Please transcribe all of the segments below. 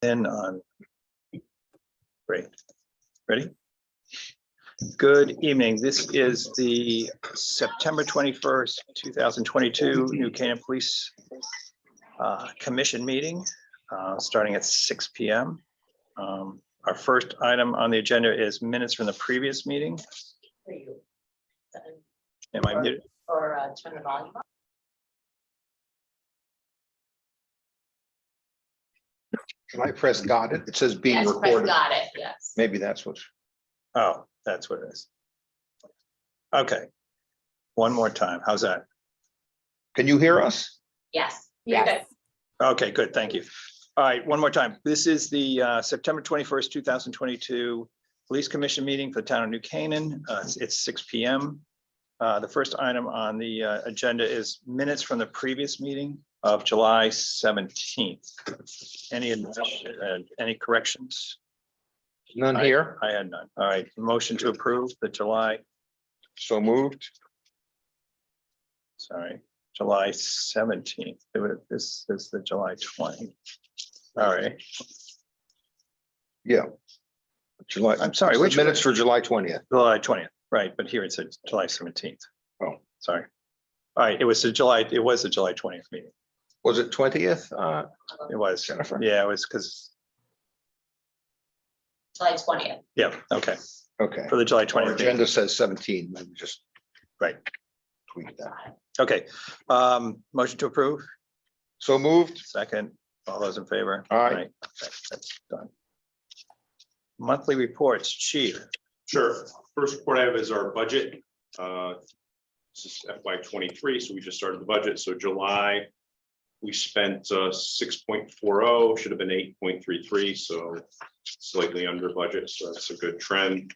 in on. Great. Ready? Good evening. This is the September 21st, 2022 New Canaan Police Commission meeting, starting at 6 p.m. Our first item on the agenda is minutes from the previous meeting. Am I muted? Or turn the volume up. Can I press got it? It says being Yes, press recorded. got it, yes. Maybe that's what. Oh, that's what it is. Okay. One more time. How's that? Can you hear us? Yes. Yes. Okay, good. Thank you. All right, one more time. This is the September 21st, 2022 Police Commission meeting for the town of New Canaan. It's 6 p.m. The first item on the agenda is minutes from the previous meeting of July 17th. Any corrections? None here. I had none. All right, motion to approve the July, So moved. July 17th. This is the July 20. All right, Yeah. July. I'm sorry, The which minutes for July 20th. July 20th, right, but here it says July 17th. Oh. Sorry. All right, it was the July 20th meeting. Was it 20th? It was, Jennifer. yeah, it was because, July 20th. yeah, okay, Okay. for the July Our 20th. meeting. agenda says 17. Maybe just Right, tweak that. okay. Motion to approve, So moved. second, all those in favor? Aye. Okay, that's done. Monthly reports, chief. Sure. First report I have is our budget. This is FY 23, so we just started the budget. So July, we spent 6.40, should have been 8.33, so slightly under budget. So that's a good trend.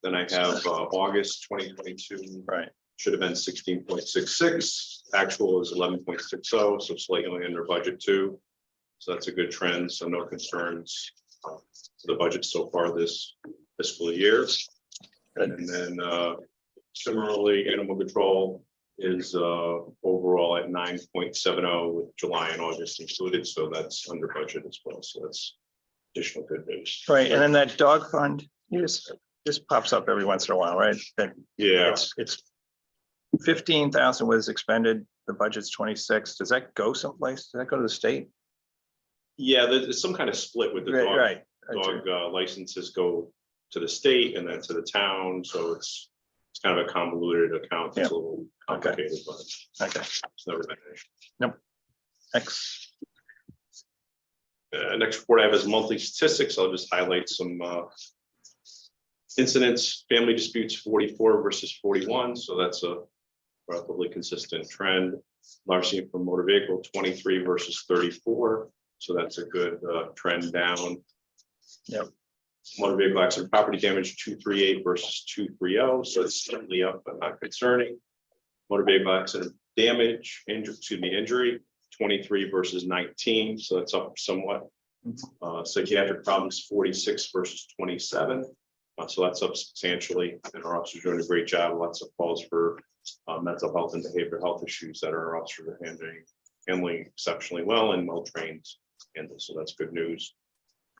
Then I have August 2022. Right, Should have been 16.66. Actual is 11.60, so slightly under budget too. So that's a good trend. So no concerns for the budget so far this fiscal year. And then similarly, animal control is overall at 9.70 with July and August included. So that's under budget as well. So that's additional good news. right, and then that dog fund, this pops up every once in a while, right? That Yeah. it's 15,000 was expended, the budget's 26. Does that go someplace? Does that go to the state? Yeah, there's some kind of split with the dog. Right. Dog licenses go to the state and then to the town. So it's kind of a convoluted account. It's a little complicated, but Okay, it's never been an issue. next. Next report I have is monthly statistics. I'll just highlight some incidents, family disputes 44 versus 41. So that's a relatively consistent trend. Larceny from motor vehicle 23 versus 34. So that's a good trend down. Yep. Motor vehicle accident property damage 238 versus 230. So it's slightly up, but not concerning. Motor vehicle accident damage, injury 23 versus 19. So that's up somewhat. Psychiatric problems 46 versus 27. So that's up substantially. And our officers are doing a great job. Lots of calls for mental health and behavioral health issues that our officers are handling exceptionally well and well trained. And so that's good news.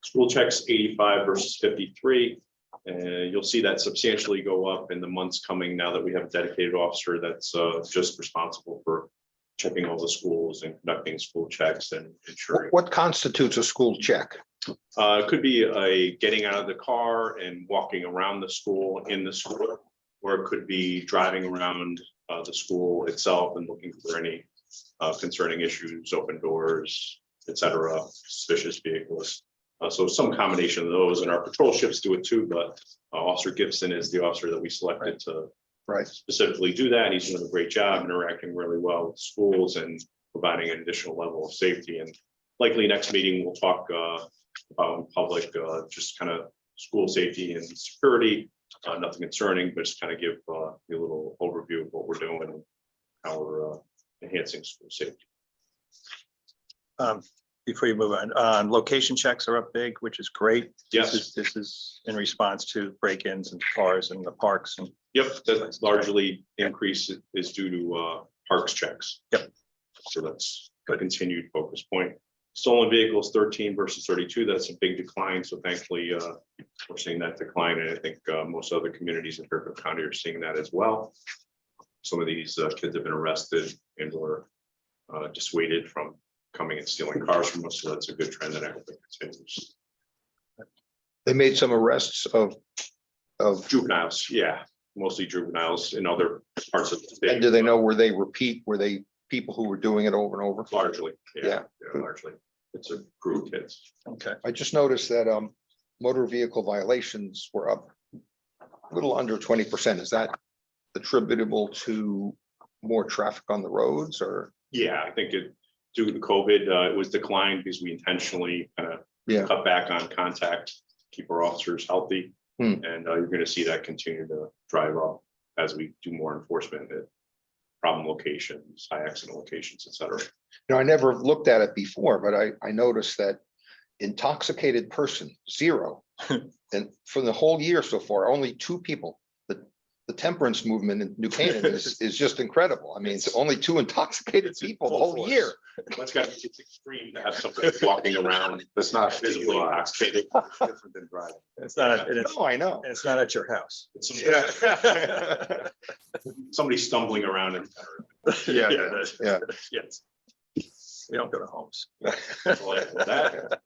School checks 85 versus 53. And you'll see that substantially go up in the months coming now that we have a dedicated officer that's just responsible for checking all the schools and conducting school checks and ensuring. What constitutes a school check? It could be a getting out of the car and walking around the school in the school, or it could be driving around the school itself and looking for any concerning issues, open doors, etc., suspicious vehicles. So some combination of those, and our patrol ships do it too, but Officer Gibson is the officer that we selected to specifically do that. He's doing a great job, interacting really well with schools and providing an additional level of safety. And likely next meeting, we'll talk about in public, just kind of school safety and security. Nothing concerning, but just kind of give you a little overview of what we're doing and how we're enhancing school safety. Before you move on, location checks are up big, which is great. Yes. This is in response to break-ins and cars in the parks and. Yep, that's largely increase is due to parks checks. Yep. So that's a continued focus point. Stolen vehicles 13 versus 32. That's a big decline. So thankfully, we're seeing that decline. And I think most other communities in Fairfield County are seeing that as well. Some of these kids have been arrested and were dissuaded from coming and stealing cars from us. So that's a good trend that I hope it continues. They made some arrests of, Juveniles, yeah, mostly juveniles in other parts of the state. and do they know were they people who were doing it over and over? Largely, Yeah. largely. It's a group of kids. Okay. I just noticed that motor vehicle violations were up a little under 20%. Is that attributable to more traffic on the roads or? Yeah, I think it, due to COVID, it was declined because we intentionally kind of Yeah. cut back on contact, keep our officers healthy. Hmm. And you're gonna see that continue to drive up as we do more enforcement at problem locations, high accident locations, et cetera. I never looked at it before, but I noticed that intoxicated person, 0. And for the whole year so far, only 2 people. The temperance movement in New Canaan is just incredible. I mean, it's only 2 intoxicated It's in people the full whole force. year. It's extreme to have somebody walking around that's not visibly intoxicated. Different than driving. It's not, it's, No, I know. it's not at your house. Somebody stumbling around and. Yeah, yeah. Yes. We don't go to homes. That's all I have with that.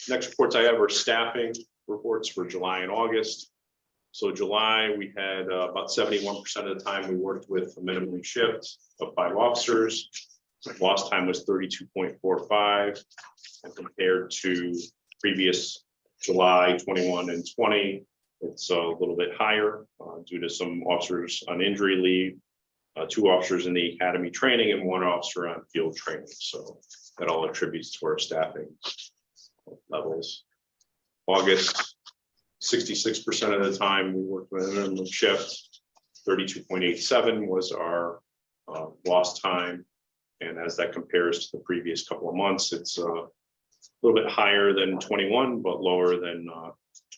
Next reports I have are staffing reports for July and August. So July, we had about 71% of the time we worked with a minimum shift of 5 officers. Lost time was 32.45, and compared to previous July 21 and 20, it's a little bit higher due to some officers on injury leave, 2 officers in the academy training, and 1 officer on field training. So that all attributes to our staffing levels. August, 66% of the time we worked with a minimum shift. 32.87 was our lost time. And as that compares to the previous couple of months, it's a little bit higher than 21, but lower than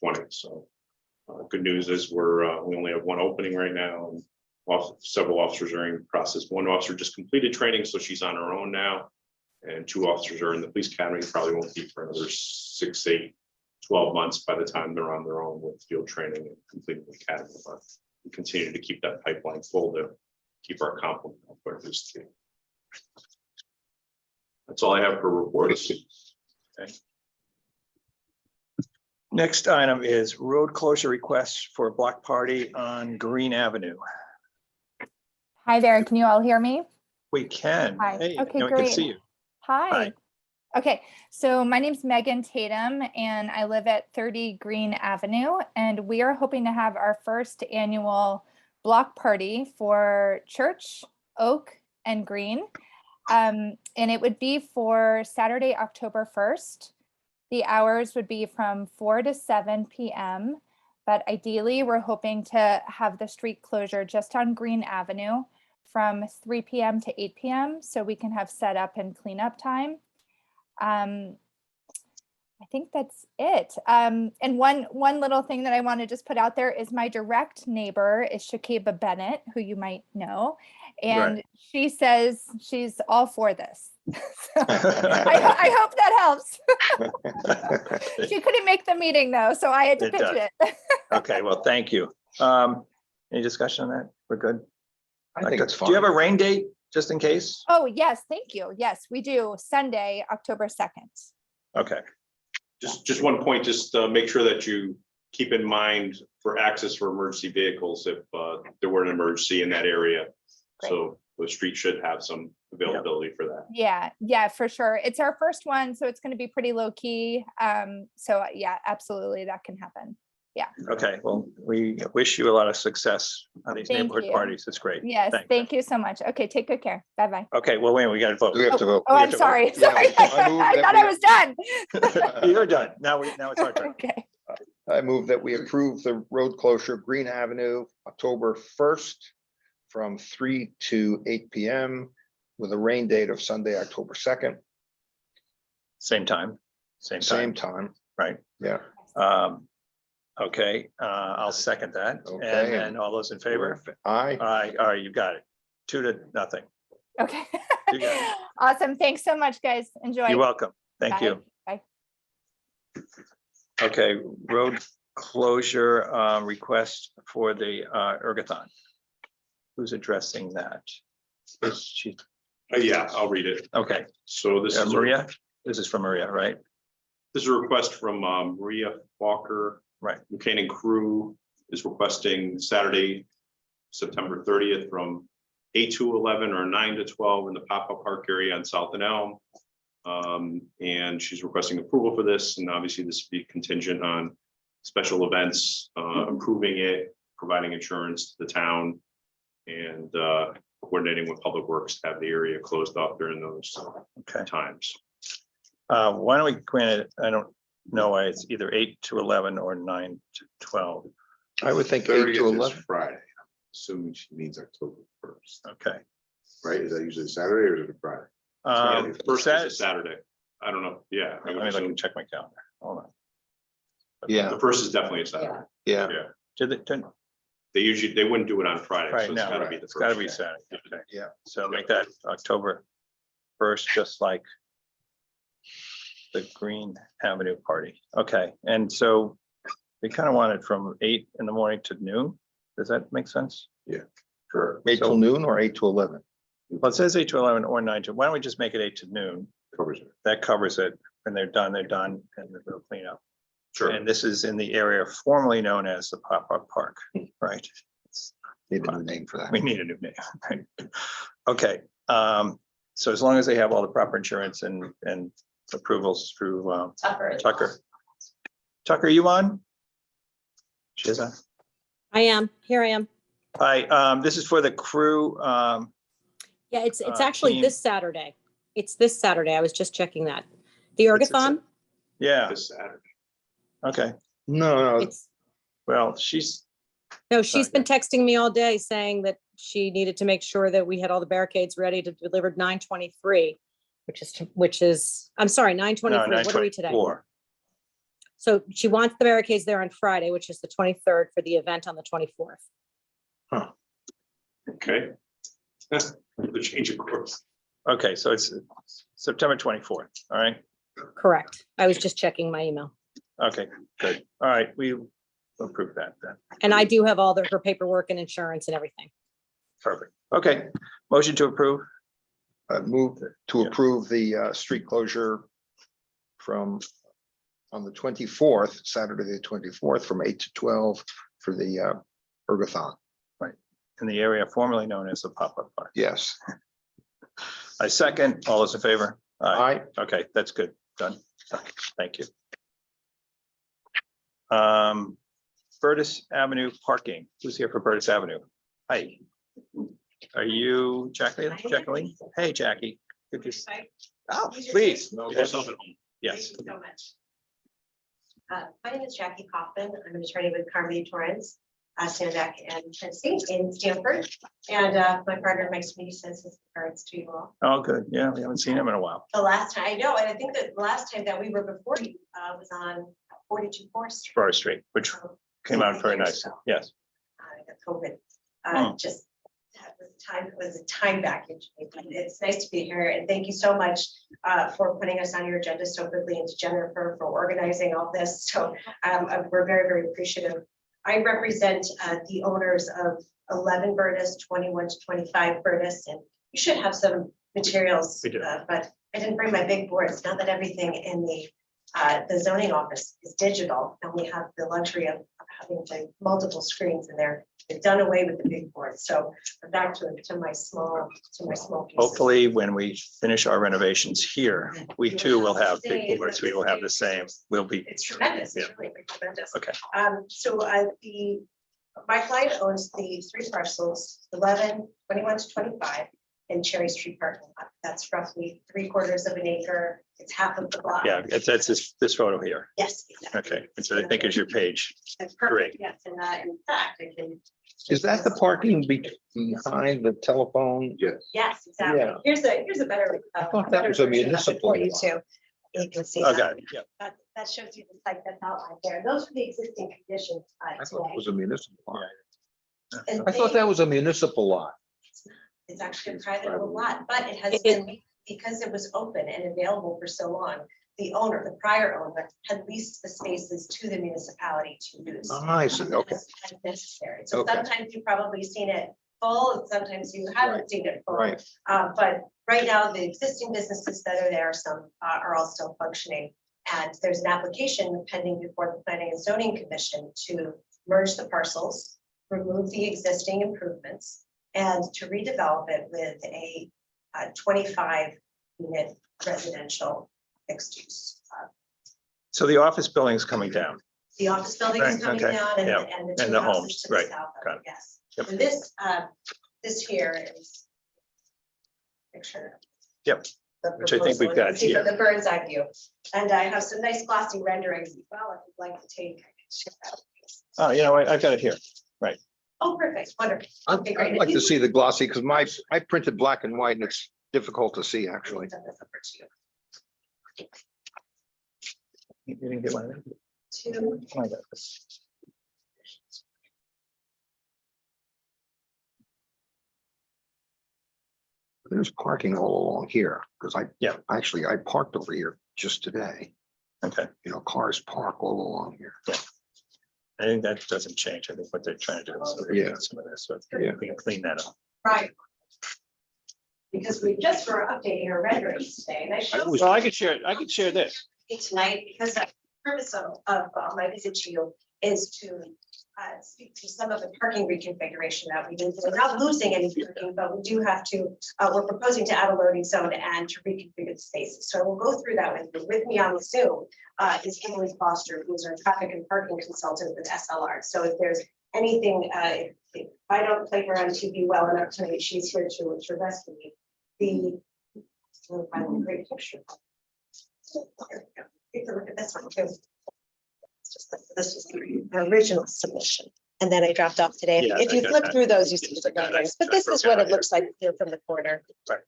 20. So good news is we only have 1 opening right now. And several officers are in process. 1 officer just completed training, so she's on her own now. And 2 officers are in the police academy, probably won't be for another 6, 8, 12 months by the time they're on their own with field training and completing the academy. But we continue to keep that pipeline full to keep our complement up where it is today. That's all I have for reports. Next item is road closure requests for a block party on Green Avenue. Hi there, can you all hear me? We can. Hi. Hey, Okay, now we can great. see you. Hi. Hi. Okay, so my name's Megan Tatum and I live at 30 Green Avenue, and we are hoping to have our first annual block party for Church, Oak, and Green. And it would be for Saturday, October 1st. The hours would be from 4 to 7 p.m. But ideally, we're hoping to have the street closure just on Green Avenue from 3 p.m. to 8 p.m. so we can have setup and cleanup time. I think that's it. And one little thing that I want to just put out there is my direct neighbor is Shakiba Bennett, who you might know, and Right. she says she's all for this. So I hope that helps. She couldn't make the meeting though, so I had to It pitch does. it. Okay, well, thank you. Any discussion on that? We're good? I think it's Do you fine. have a rain date, just in case? Oh, yes, thank you. Yes, we do. Sunday, October 2nd. Okay, Just one point, just make sure that you keep in mind for access for emergency vehicles if there were an emergency in that area. Great. So the street should have some availability for that. Yeah, for sure. It's our first one, so it's going to be pretty low key. So yeah, absolutely, that can happen. okay. Well, we wish you a lot of success on these Thank neighborhood you. parties. It's great. Yes, Thanks. thank you so much. Okay, take good care. Bye-bye. Okay, well, wait, we got to vote. Do we have to vote? Oh, We have I'm to sorry. Yeah, Sorry. I move I that thought we- I was done. You're done. Now it's our turn. Okay. I move that we approve the road closure of Green Avenue, October 1st from 3 to 8 p.m. with a rain date of Sunday, October 2nd, Same time, same same time, time. right? Yeah. Okay, I'll second that. And Okay. then all those in favor? Aye. All right, you got it. 2-0. Okay. You got Awesome. Thanks so much, guys. Enjoy. You're welcome. Thank Bye. you. Bye. Okay, road closure request for the ergathon. Who's addressing that? Is she, Yeah, I'll read it. okay, So this is. Maria? This is from Maria, right? This is a request from Maria Walker. Right. Buchanan Crew is requesting Saturday, September 30th from 8 to 11 or 9 to 12 in the pop-up park area on South and Elm. And she's requesting approval for this, and obviously this would be contingent on special events, approving it, providing insurance to the town, and coordinating with Public Works to have the area closed off during those Okay. times. Why don't we grant it? I don't know why it's either 8 to 11 or 9 to 12. I would think 8 30th to is 11. Friday, assuming she means October 1st, Okay. right? Is that usually Saturday or is it a Friday? The first is Sat- a Saturday. I don't know. Yeah. I Let would me look assume and check my calendar. Hold on. Yeah, The first is definitely a Saturday. yeah. Yeah. They wouldn't do it on Friday. Right, So it's no, gotta be the It's gotta first be day. Saturday. Okay. Yeah. So make that October 1st, just like the Green Avenue party. Okay, and so we kind of want it from 8 in the morning to noon. Does that make sense? Sure. 8 till noon or 8 to 11? Well, it says 8 to 11 or 9 to, why don't we just make it 8 to noon? Covers it. That covers it. When they're done, and they'll clean up. Sure. And this is in the area formerly known as the Pop-Up Park, right? Need a new name for that. We need a new name. Okay, so as long as they have all the proper insurance and approvals through Tucker. Tucker. Tucker, you on? Shiza? I am. Here I am. Hi, this is for the crew. Yeah, it's Uh, actually team. this Saturday. It's this Saturday. I was just checking that. The It's- Ergathon, Yeah, This Saturday. okay. No, it's, Well, she's, no, she's been texting me all day saying that she needed to make sure that we had all the barricades ready to deliver 9:23, which is, I'm sorry, no, 9:23. What are we today? 9/24. So she wants the barricades there on Friday, which is the 23rd for the event on the 24th. Okay. The change of course. Okay, so it's September 24th, all right? Correct. I was just checking my email. Okay, good. All right, we approve that then. And I do have all her paperwork and insurance and everything. Perfect. Okay, motion to approve. move to Yeah. approve the street closure from on the 24th, Saturday, the 24th, from 8 to 12 for the ergathon. In the area formerly known as the Pop-Up Park. Yes. I second. All those in favor? Aye. Okay, that's good. Done. Thank you. Burtis Avenue parking. Who's here for Burtis Avenue? Hi. Are you Jacqueline? Hey, Jackie. Good to see. Oh, please. Get yourself at home. Yes. Thank you so much. My name is Jackie Kaufman. I'm an attorney with Carmody Torrance, Sandak and Tennessee in Stanford. And my partner, Mike Sweeney, says his regards to you all. Oh, good. Yeah, we haven't seen him in a while. The last time, I know, and I think that the last time that we were before you was on 42 Forest Street. Forest Street, which So, came out very years nice. ago. Yes. The COVID, Hmm. just that was a time back. But it's nice to be here, and thank you so much for putting us on your agenda so quickly, and to Jennifer for organizing all this. So we're very, very appreciative. I represent the owners of 11 Burtis, 21 to 25 Burtis, and you should have some materials. We do. But I didn't bring my big boards. Now that everything in the zoning office is digital, and we have the luxury of having like multiple screens in there. They've done away with the big boards, so I'm back to my small pieces. Hopefully, when we finish our renovations here, we too will have big boards. We will have the same. We'll be. It's tremendous. Yeah. It's really tremendous. Okay. So my client owns the 3 parcels, 11, 21 to 25 in Cherry Street parking lot. That's roughly 3/4 of an acre. It's half of the block. Yeah, that's this photo here. Yes. exactly. Okay, which I think is your page. That's Great. perfect. Yes, and in fact, I can. Is that the parking behind the telephone? Yes. Yes, exactly. Yeah. Here's a better. I thought that was a municipal For you lot. too. You can see that. Okay, yeah. That shows you the site that's outlined there. Those are the existing conditions. I thought it today. was a municipal lot. And I thought they- that was a municipal lot. It's actually a private owned lot, but it has It- been, because it was open and available for so long, the owner, the prior owner, had leased the spaces to the municipality to use. I see, okay. As necessary. So Okay. sometimes you've probably seen it full, and sometimes you haven't seen it full. Right. But right now, the existing businesses that are there, some are all still functioning. And there's an application pending before the Planning and Zoning Commission to merge the parcels, remove the existing improvements, and to redevelop it with a 25-unit residential mixed use. So the office building's coming down. The office building Right, is coming okay, down and yeah, and the and two the houses homes, to the right, south of got it, it. yes. Yep. And this here is picture. Yep, the which I think we've proposal. You got can see here. The bird's eye view. And I have some nice glossy renderings as well, if you'd like to take. I can share that. Oh, you know, I've got it here. Oh, perfect, wonderful. I'd Okay, great. I'd like to see the glossy, because I printed black and white and it's difficult to see, actually. You didn't get one of them? Two. Oh, I got this. There's parking all along here, because Yeah. actually, I parked over here just today. Okay, You know, cars park all along here. I think that doesn't change. I think what they're trying to do is Yeah. some of this, so Yeah. we can clean that up. Right. Because we just were updating our renderings today, and I showed Well, I could share this. you tonight, because the purpose of my visit to you is to speak to some of the parking reconfiguration that we do. We're not losing any parking, but we do have to, we're proposing to add a loading zone and to reconfigure the spaces. So we'll go through that with you. With me on the Zoom is Emily Foster, who's our traffic and parking consultant with SLR. So if there's anything, if I don't play her on TV well enough tonight, she's here to rescue me. We'll find a great picture. Here we go. Take a look at this one too. This was the original submission. And then I dropped off today. Yeah, If I you got flip that. through those, you see I the got that. renderings, but I this broke is what out it here. looks like here from the corner. Right.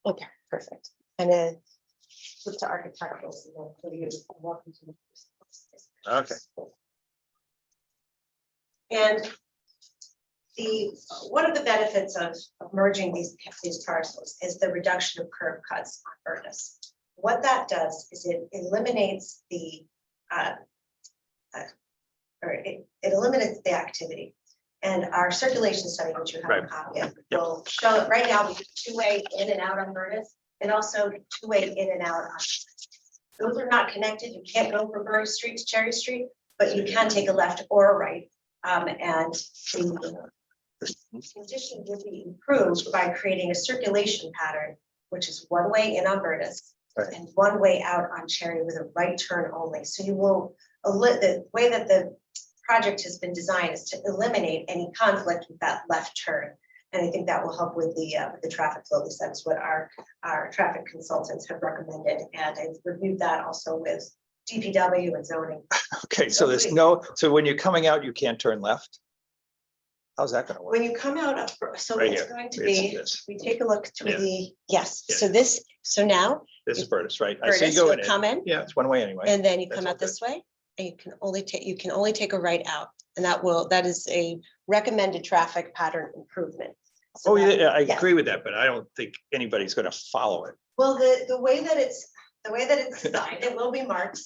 Okay, perfect. And then flip to architectural. So then for you, welcome to the- Okay. And one of the benefits of merging these parcels is the reduction of curb cuts on Furnace. What that does is it eliminates it eliminates the activity. And our circulation study, which you have a Right. copy of, Yep. will show that right now we have two-way in and out on Furnace and also two-way in and out on. Those are not connected. You can't go from Burry Street to Cherry Street, but you can take a left or a right. And the condition will be improved by creating a circulation pattern, which is one way in on Vertus Right. and one way out on Cherry with a right turn only. So you will, the way that the project has been designed is to eliminate any conflict with that left turn. And I think that will help with the traffic flow. At least that's what our traffic consultants have recommended. And I've reviewed that also with DPW and zoning. Okay, so so when you're coming out, you can't turn left? How's that gonna work? When you come out of, so Right it's here. going to It's be, this. we take a look to Yeah. yes, Yeah. so now, This is Burtis, right? I see Curtis, you going you'll in. come in Yeah, it's one way anyway. and then you That's come all out this way. And you can only take a right out. And that is a recommended traffic pattern improvement. So Oh, that- yeah, I yes. agree with that, but I don't think anybody's gonna follow it. Well, the way that it's designed, it will be marked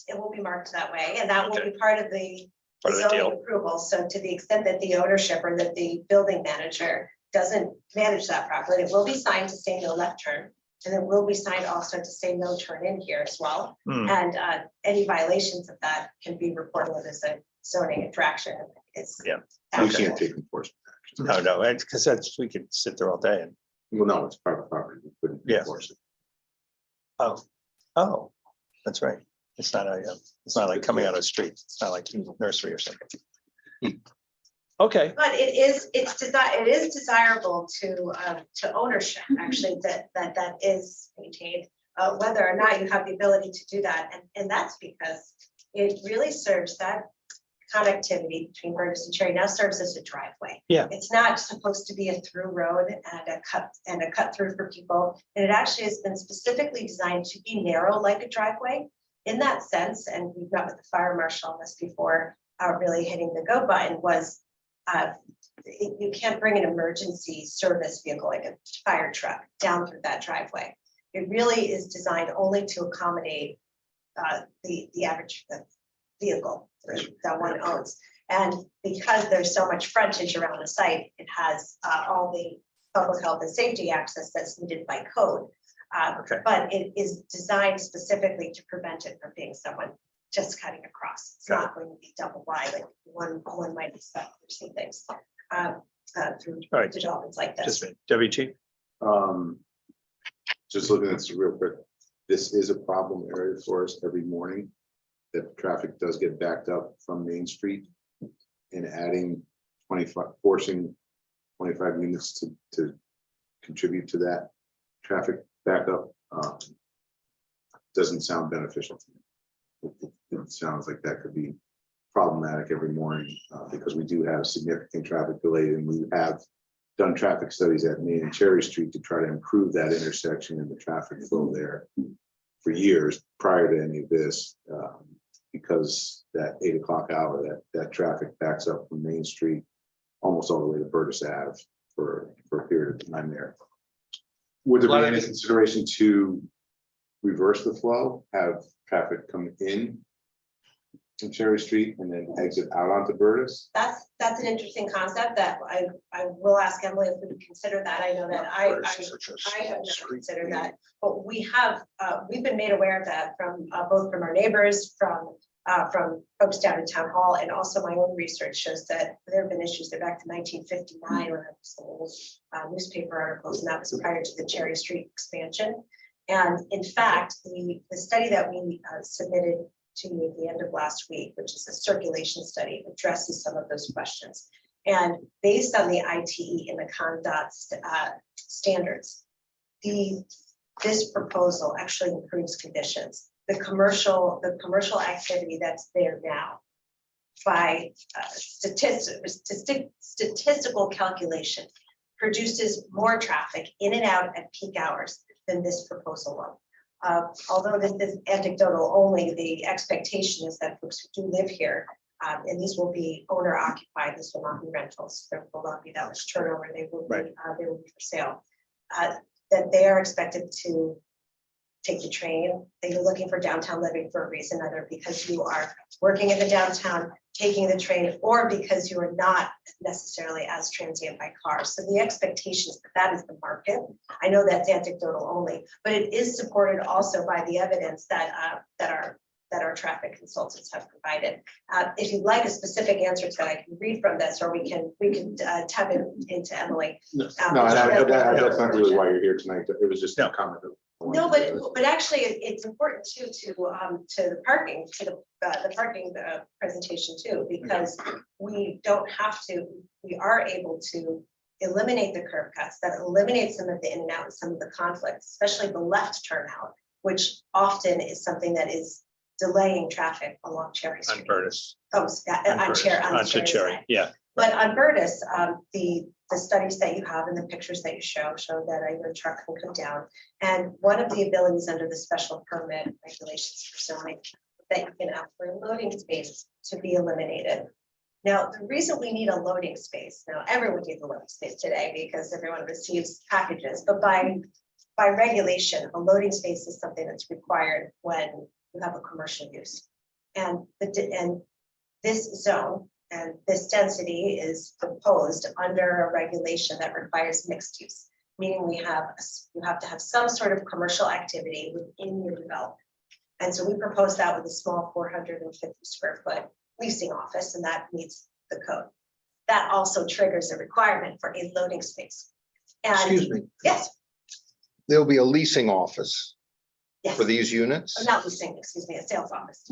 that way, and that will be part of the Part of the zoning deal. approval. So to the extent that the ownership or that the building manager doesn't manage that properly, it will be signed to say no left turn. And it will be signed also to say no turn in here as well. Hmm. And any violations of that can be reported as a zoning infraction. It's. Yeah. You Okay. can't take enforcement action. No, it's because we could sit there all day and, Well, no, it's private property. You couldn't Yeah. enforce it. oh, that's right. It's not it's not like coming out of the street. It's not like nursery or something. Okay, But it is desirable to ownership, actually, that is maintained, whether or not you have the ability to do that. And that's because it really serves that connectivity between Burgess and Cherry now serves as a driveway. Yeah. It's not supposed to be a through road and a cut through for people. And it actually has been specifically designed to be narrow like a driveway in that sense. And we've met with the fire marshal on this before, really hitting the go button was you can't bring an emergency service vehicle like a fire truck down through that driveway. It really is designed only to accommodate the average vehicle that one owns. And because there's so much frontage around the site, it has all the public health and safety access that's needed by code. Okay. But it is designed specifically to prevent it from being someone just cutting across. It's Got not going to be double wide like one might expect for some things through All right. developments like this. Just a minute. Deputy Chief, Just looking at this real quick, this is a problem area for us every morning. That traffic does get backed up from Main Street. And adding 25, forcing 25 units to contribute to that traffic backup doesn't sound beneficial to me. It sounds like that could be problematic every morning because we do have significant traffic delay, and we have done traffic studies at Main and Cherry Street to try to improve that intersection and the traffic flow there for years prior to any of this. Because that 8 o'clock hour, that traffic backs up from Main Street almost all the way to Burtis Ave for a period of time there. Would there be any consideration to reverse the flow, have traffic come in Cherry Street and then exit out onto Burtis? That's an interesting concept that I will ask Emily if we would consider that. I know that I have never considered that, but we've been made aware of that from both from our neighbors, from folks down in Town Hall, and also my own research shows that there have been issues that back to 1959 when there was the old newspaper articles, and that was prior to the Cherry Street expansion. And in fact, the study that we submitted to you at the end of last week, which is a circulation study, addresses some of those questions. And based on the ITE and the CONDOT standards, this proposal actually improves conditions. The commercial activity that's there now, by statistical calculation, produces more traffic in and out at peak hours than this proposal will. Although this is anecdotal only, the expectation is that folks who do live here, and these will be owner occupied, this will not be rentals, there will not be that much turnover, they will be for sale, that they are expected to take the train. They're looking for downtown living for a reason, either because you are working in the downtown, taking the train, or because you are not necessarily as transient by car. So the expectation is that is the market. I know that's anecdotal only, but it is supported also by the evidence that our traffic consultants have provided. If you'd like a specific answer to that, I can read from this, or we can tap into Emily. No, that's not really why you're here tonight. It was just a comment. No, but actually, it's important too to the parking, to the parking presentation too, because we are able to eliminate the curb cuts that eliminate some of the in and out and some of the conflicts, especially the left turnout, which often is something that is delaying traffic along Cherry Street. on Burtis. Oh, on Onto Cherry, yeah. But on Burtis, the studies that you have and the pictures that you show that your truck can come down. And one of the abilities under the special permit regulations for zoning that you can ask for a loading space to be eliminated. Now, the reason we need a loading space, now everyone needs a loading space today because everyone receives packages, but by regulation, a loading space is something that's required when you have a commercial use. And this zone and this density is proposed under a regulation that requires mixed use, meaning you have to have some sort of commercial activity within your development. And so we propose that with a small 450 square foot leasing office, and that meets the code. That also triggers a requirement for a loading space. And Excuse me, yes, there'll be a leasing office yes. for these units? Not leasing, excuse me, a sales office.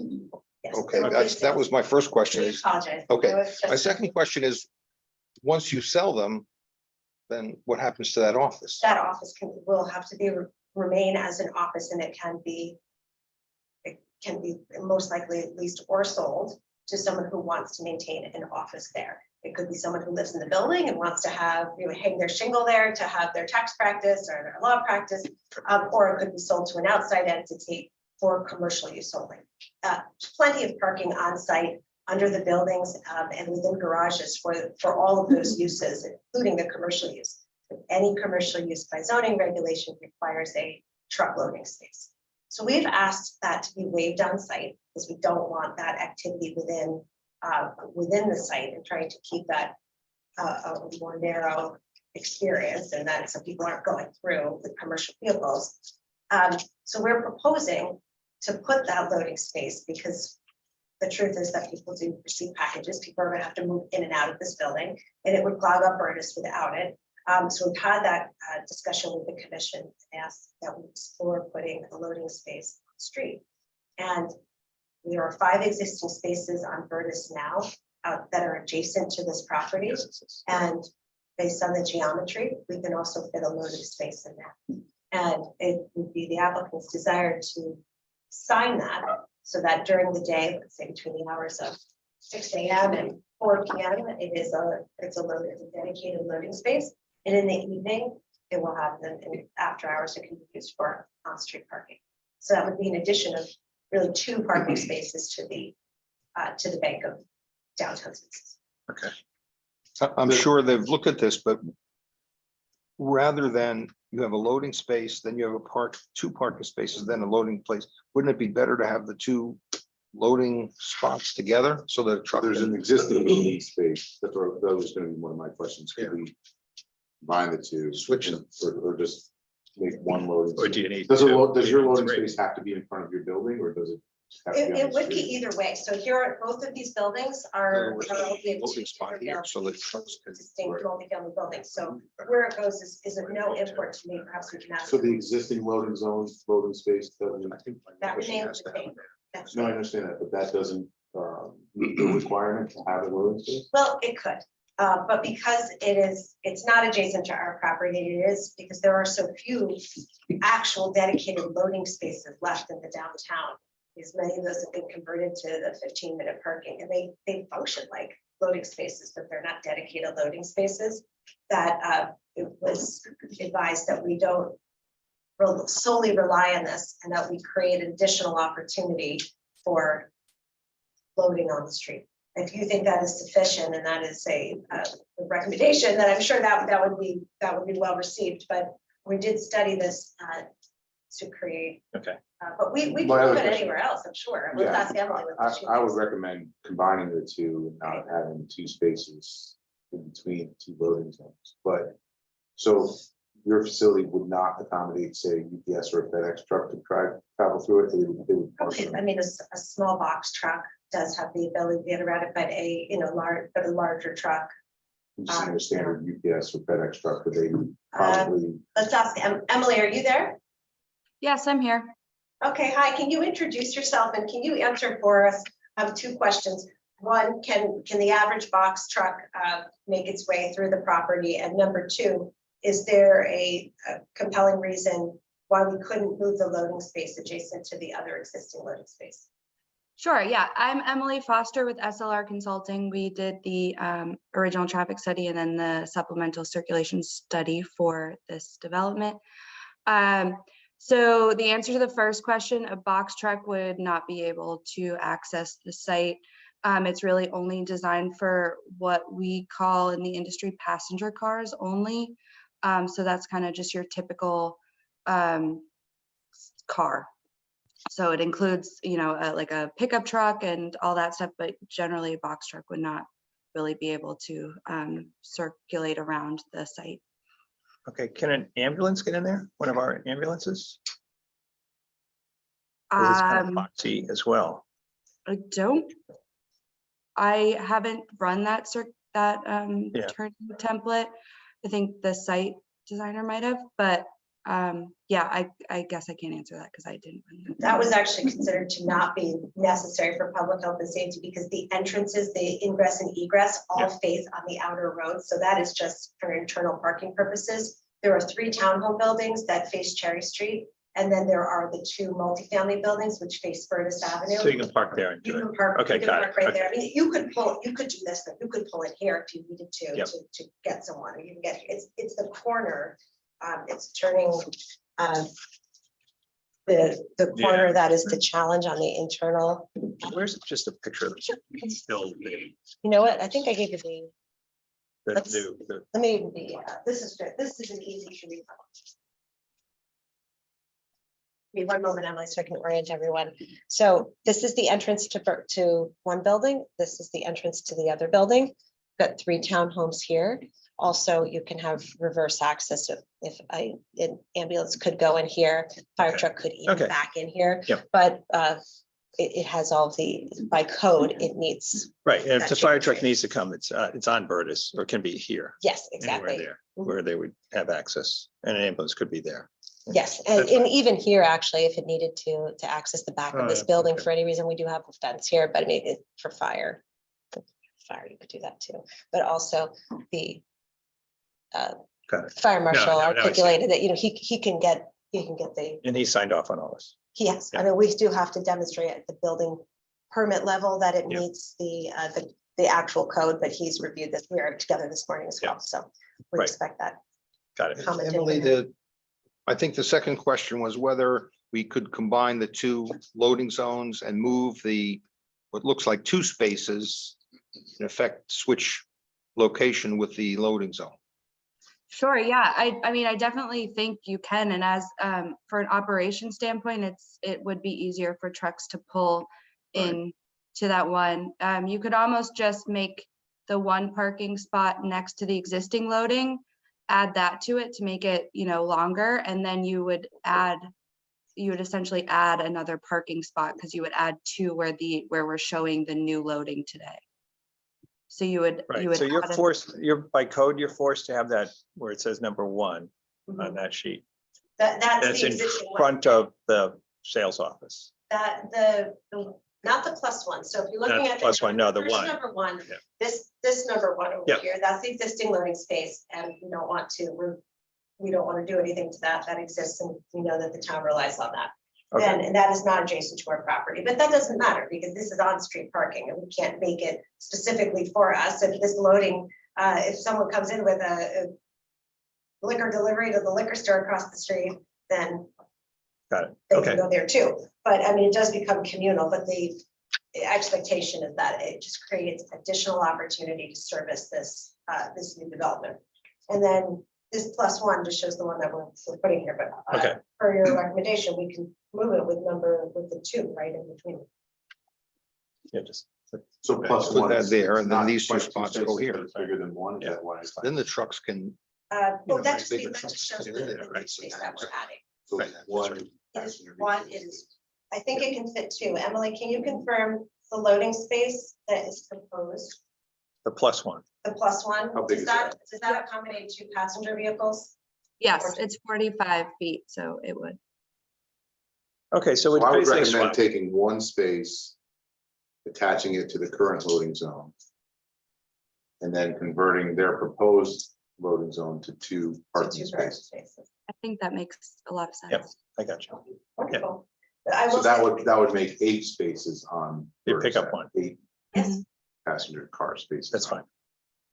Yes, Okay, a location. that was my first question We is, apologize. okay, It was my just- second question is, once you sell them, then what happens to that office? That office will have to remain as an office, and it can be most likely leased or sold to someone who wants to maintain an office there. It could be someone who lives in the building and wants to have, hang their shingle there to have their tax practice or their law practice, or it could be sold to an outside entity for commercial use only. Plenty of parking on site under the buildings and within garages for all of those uses, including the commercial use. Any commercial use by zoning regulation requires a truck loading space. So we've asked that to be waived on site because we don't want that activity within the site and trying to keep that a more narrow experience and that some people aren't going through with commercial vehicles. So we're proposing to put that loading space because the truth is that people do receive packages. People are gonna have to move in and out of this building and it would clog up Ernest without it. So we've had that discussion with the commission and asked that we explore putting a loading space on the street. And there are 5 existing spaces on Vertus now that are adjacent to this property. And based on the geometry, we can also fit a loading space in there. And it would be the applicant's desire to sign that so that during the day, let's say between the hours of 6 a.m. and 4 p.m., it's a dedicated loading space. And in the evening, it will have them in after hours, it can be used for on-street parking. So that would be an addition of really 2 parking spaces to the bank of downtown spaces. Okay. I'm sure they've looked at this, but rather than you have a loading space, then you have 2 parking spaces, then a loading place, wouldn't it be better to have the 2 loading spots together so that a truck? There's an existing loading space. That was gonna be one of my questions. Could we combine the 2? Switch them. Or just make one loading? Or space? do you need? Does two? your loading Three? space have to be in front of your building or does it? have to be on It the would be street? either way. So here are both of these buildings are. we have two Loading spot different here, so that trucks can. distinct multifamily buildings. So where it goes is a no import to me. Perhaps we can ask. So the existing loading zones, loading space, That remains the same. That's no, I it. understand that, but that doesn't meet the requirement to have a loading space? Well, it could, but because it's not adjacent to our property, it is because there are so few actual dedicated loading spaces left in the downtown. Because many of those have been converted to the 15-minute parking and they function like loading spaces, but they're not dedicated loading spaces. That it was advised that we don't solely rely on this and that we create additional opportunity for loading on the street. If you think that is sufficient and that is a recommendation, then I'm sure that would be well received. But we did study this to create. Okay. But we can My other move it question- anywhere else, I'm sure. Let's Yeah, ask Emily what she I would thinks. recommend combining the 2 and not having 2 spaces in between 2 loading zones. But so your facility would not accommodate, say, UPS or a FedEx truck to travel through it. They would park Probably, on I mean, a small box truck does have the ability to get around it, but a larger truck. just a standard UPS or FedEx truck, but they probably. Let's ask Emily, are you there? Yes, I'm here. Okay, hi, can you introduce yourself and can you answer for us 2 questions? One, can the average box truck make its way through the property? And number 2, is there a compelling reason why we couldn't move the loading space adjacent to the other existing loading space? Sure. Yeah, I'm Emily Foster with SLR Consulting. We did the original traffic study and then the supplemental circulation study for this development. So the answer to the first question, a box truck would not be able to access the site. It's really only designed for what we call in the industry passenger cars only. So that's kind of just your typical car. So it includes, like a pickup truck and all that stuff, but generally a box truck would not really be able to circulate around the site. Okay, can an ambulance get in there? One of our ambulances? Or is it kind of boxy as well? I haven't run that Yeah. turn template. I think the site designer might have, but yeah, I guess I can't answer that because I didn't run that. That was actually considered to not be necessary for public health and safety because the entrances, the ingress and egress all face on the outer road. So that is just for internal parking purposes. There are 3 townhome buildings that face Cherry Street. And then there are the 2 multifamily buildings which face Furnace Avenue. So you can park there and You do it. can park, Okay, you can got park it. right there. I mean, you could do this, but you could pull it here if you needed to, Yep. to get someone, or you can get, it's the corner. It's turning, the corner that is the challenge on the internal. Where's just a picture of the still the You know what? I think I gave you Let's- new, let me, this is an easy to read. me one moment, Emily, so I can orient everyone. So this is the entrance to one building. This is the entrance to the other building. Got 3 townhomes here. Also, you can have reverse access if an ambulance could go in here, fire Okay. truck could even Okay. back in here. Yep. But it has all by code, it meets, Right, and if the That fire changes truck it. needs to come, it's on Burtis or can be here. yes, Anywhere exactly. there, where they would have access and an ambulance could be there. Yes, and That's fine. even here, actually, if it needed to access the back Oh, of this yeah, building okay. for any reason, we do have a fence here, but I mean, for fire. You could do that too, but also the Got it. fire marshal no, I see. articulated that, he can get the, And he signed off on all this. yes, I Yeah. mean, we do have to demonstrate at the building permit level that it Yeah. meets the actual code, but he's reviewed this, we are together this morning as Yeah. well, so we Right. expect that. Got it. comment in Emily, here. I think the second question was whether we could combine the 2 loading zones and move what looks like 2 spaces, in effect, switch location with the loading zone. Sure, yeah, I mean, I definitely think you can, and as, for an operation standpoint, it would be easier for trucks to pull Right. in to that one. You could almost just make the one parking spot next to the existing loading, add that to it to make it, longer, and then you would essentially add another parking spot, because you would add 2 where we're showing the new loading today. So you would Right, so you're add a- forced, by code, you're forced to have that where it says number 1 on Mhm. that sheet. That's That's the in existing one. front of the sales office. That not the +1. So if you're Not looking the at. +1, no, the first one. Number 1, Yeah. this number 1 over Yeah. here, that's the existing loading space, and we don't want to do anything to that. That exists, and we know that the town relies on that. Okay, And that is not adjacent to our property, but that doesn't matter because this is on-street parking and we can't make it specifically for us. If this loading, if someone comes in with a liquor delivery to the liquor store across the street, then got it. they Okay, can go there too. But I mean, it does become communal, but the expectation is that it just creates additional opportunity to service this new development. And then this +1 just shows the one that we're putting here, but Okay. per your recommendation, we can move it with the 2 right in between. yeah, just, So Right. plus Put one. that is- there, it's and then not these 2 quite spots go spaces, here. but it's Bigger than 1, is Yeah. that why it's? Then the trucks can, Well, know, that like just bigger that trucks just shows can the fit in there, the right? space that we're adding. So Right, that's one right. It is passenger one, vehicle. it is, I think it can fit 2. Emily, can you confirm the loading space that is proposed? the +1. The +1, How big is that? does that accommodate 2 passenger vehicles? Yes, it's 45 feet, so it would. Okay, so So it's I would basically recommend swap. taking one space, attaching it to the current loading zone. And then converting their proposed loading zone to 2 To parking 2 parking spaces. spaces. I think that makes a lot of sense. Yep. I got you. Wonderful. But I So will that say, would make 8 spaces on. You pick up Versat, one. 8 yes, passenger car spaces. That's on fine.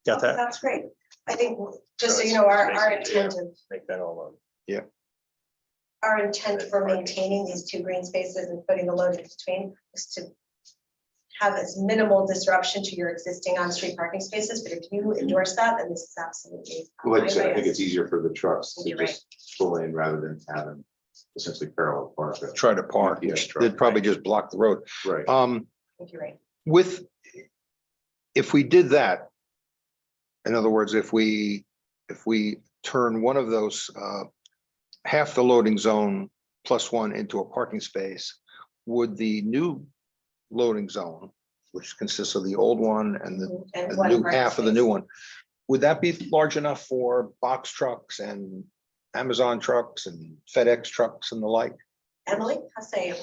Got that? that's great. I think, just so So you it's know, our basically, intent of Make that all up. our intent for maintaining these 2 green spaces and putting the load in between is to have as minimal disruption to your existing on-street parking spaces, but if you endorse that, then this is absolutely. Like I said, I fine by think us. it's easier for the trucks to You're right. just pull in rather than having essentially parallel park. try to park, UPS which truck, they'd probably right. just block the road. Right. I think you're right. If we did that, in other words, if we turn one of those, half the loading zone +1 into a parking space, would the new loading zone, which consists of the old one and And the one new parking half of the space. new one, would that be large enough for box trucks and Amazon trucks and FedEx trucks and the like? Emily, how say you?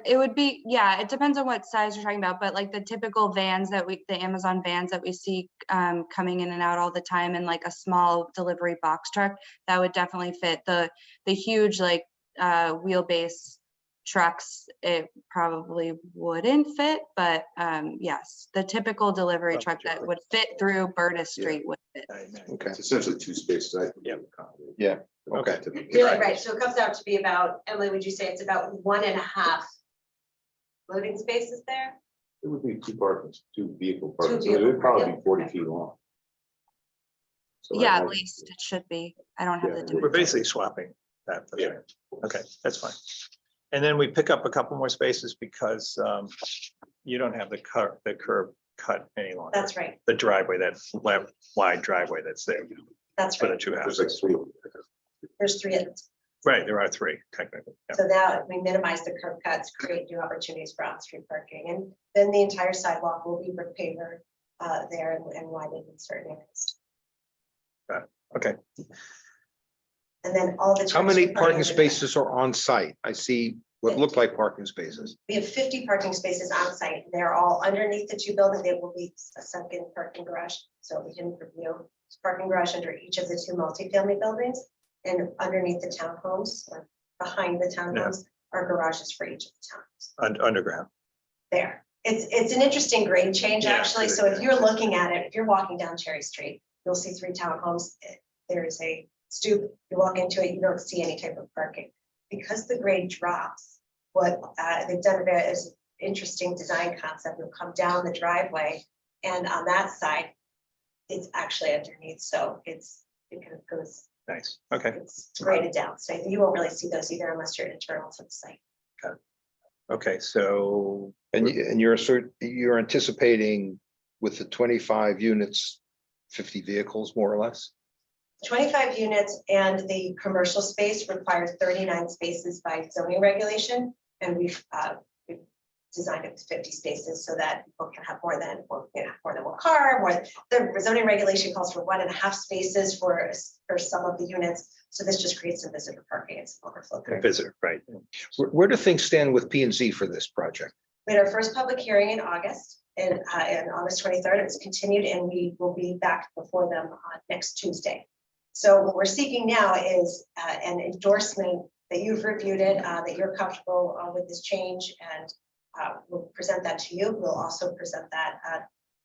It would be, yeah, it depends on what size you're talking about, but like the typical vans the Amazon vans that we see coming in and out all the time, and like a small delivery box truck, that would definitely fit. The huge like wheelbase trucks, it probably wouldn't fit, but yes, the typical delivery truck that would fit through Burtis Street would fit. Okay, It's essentially 2 spaces. I think Yeah. would accommodate. Yeah, okay. Typically. You're right, so it comes out to be about, Emily, would you say it's about 1.5 loading spaces there? It would be 2 parkings, 2 vehicle parkings. So vehicle it would probably parking. be 40 feet long. So Yeah, I- at least it should be. I don't have Yeah, the it would. We're dimensions. basically swapping that. Okay, that's fine. And then we pick up a couple more spaces because you don't have the curb cut any longer. That's right. The driveway, that wide driveway that's there That's for the right. two There's houses. like three. There's three of them. Right, there are three technically. Yeah. So now we minimize the curb cuts, create new opportunities for on-street parking, and then the entire sidewalk will be brick paver there and widened in certain areas. Okay, And then all the. How many turn parking lanes are- spaces are on site? I see what look like parking spaces. We have 50 parking spaces on site. They're all underneath the two buildings. They will be a sunken parking garage. So we didn't review parking garage under each of the two multifamily buildings. And underneath the townhomes, or behind the townhomes, are garages for each of the towns. underground. There. It's an interesting grade change, Yeah, actually. So if you're looking at it, if you're walking down Cherry Street, you'll see three townhomes. There is a stoop. You walk into it, you don't see any type of parking. Because the grade drops, what they've done is interesting design concept. You'll come down the driveway, and on that side, it's actually underneath. So it kind of goes, Nice, okay, it's graded down. So you won't really see those either unless you're internal to the site. okay, so. And you're anticipating with the 25 units, 50 vehicles more or less? 25 units, and the commercial space requires 39 spaces by zoning regulation. And we've designed it with 50 spaces so that people can have more than one car. The zoning regulation calls for 1.5 spaces for some of the units. So this just creates some visitor parking and some overflow. Visitor, right. Where do things stand with P and Z for this project? We had our first public hearing in August, and on August 23rd, it was continued, and we will be back before them on next Tuesday. So what we're seeking now is an endorsement that you've reviewed it, that you're comfortable with this change, and we'll present that to you. We'll also present that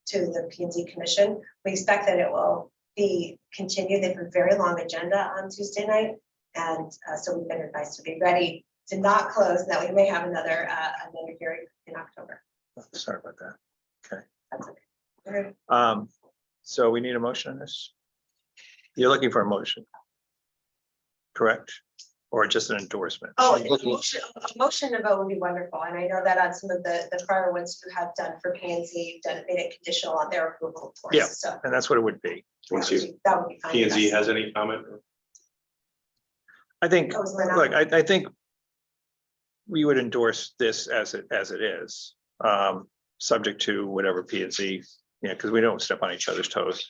to the P&Z Commission. We expect that it will be continued. They have a very long agenda on Tuesday night, and so we've been advised to be ready to not close, that we may have another hearing in October. Sorry about that. Okay. That's okay. All right. So we need a motion on this? You're looking for a motion? Correct? Or just an endorsement? Oh, a motion to vote would be wonderful, and I know that on some of the prior ones you have done for P and Z, you've made it conditional on their approval, of course. Yeah. So And that's what it would be. Once you, that would be fine. P and Z with us. has any comment? I think, That was Lynn. look, I think we would endorse this as it is, subject to whatever P and Z, because we don't step on each other's toes.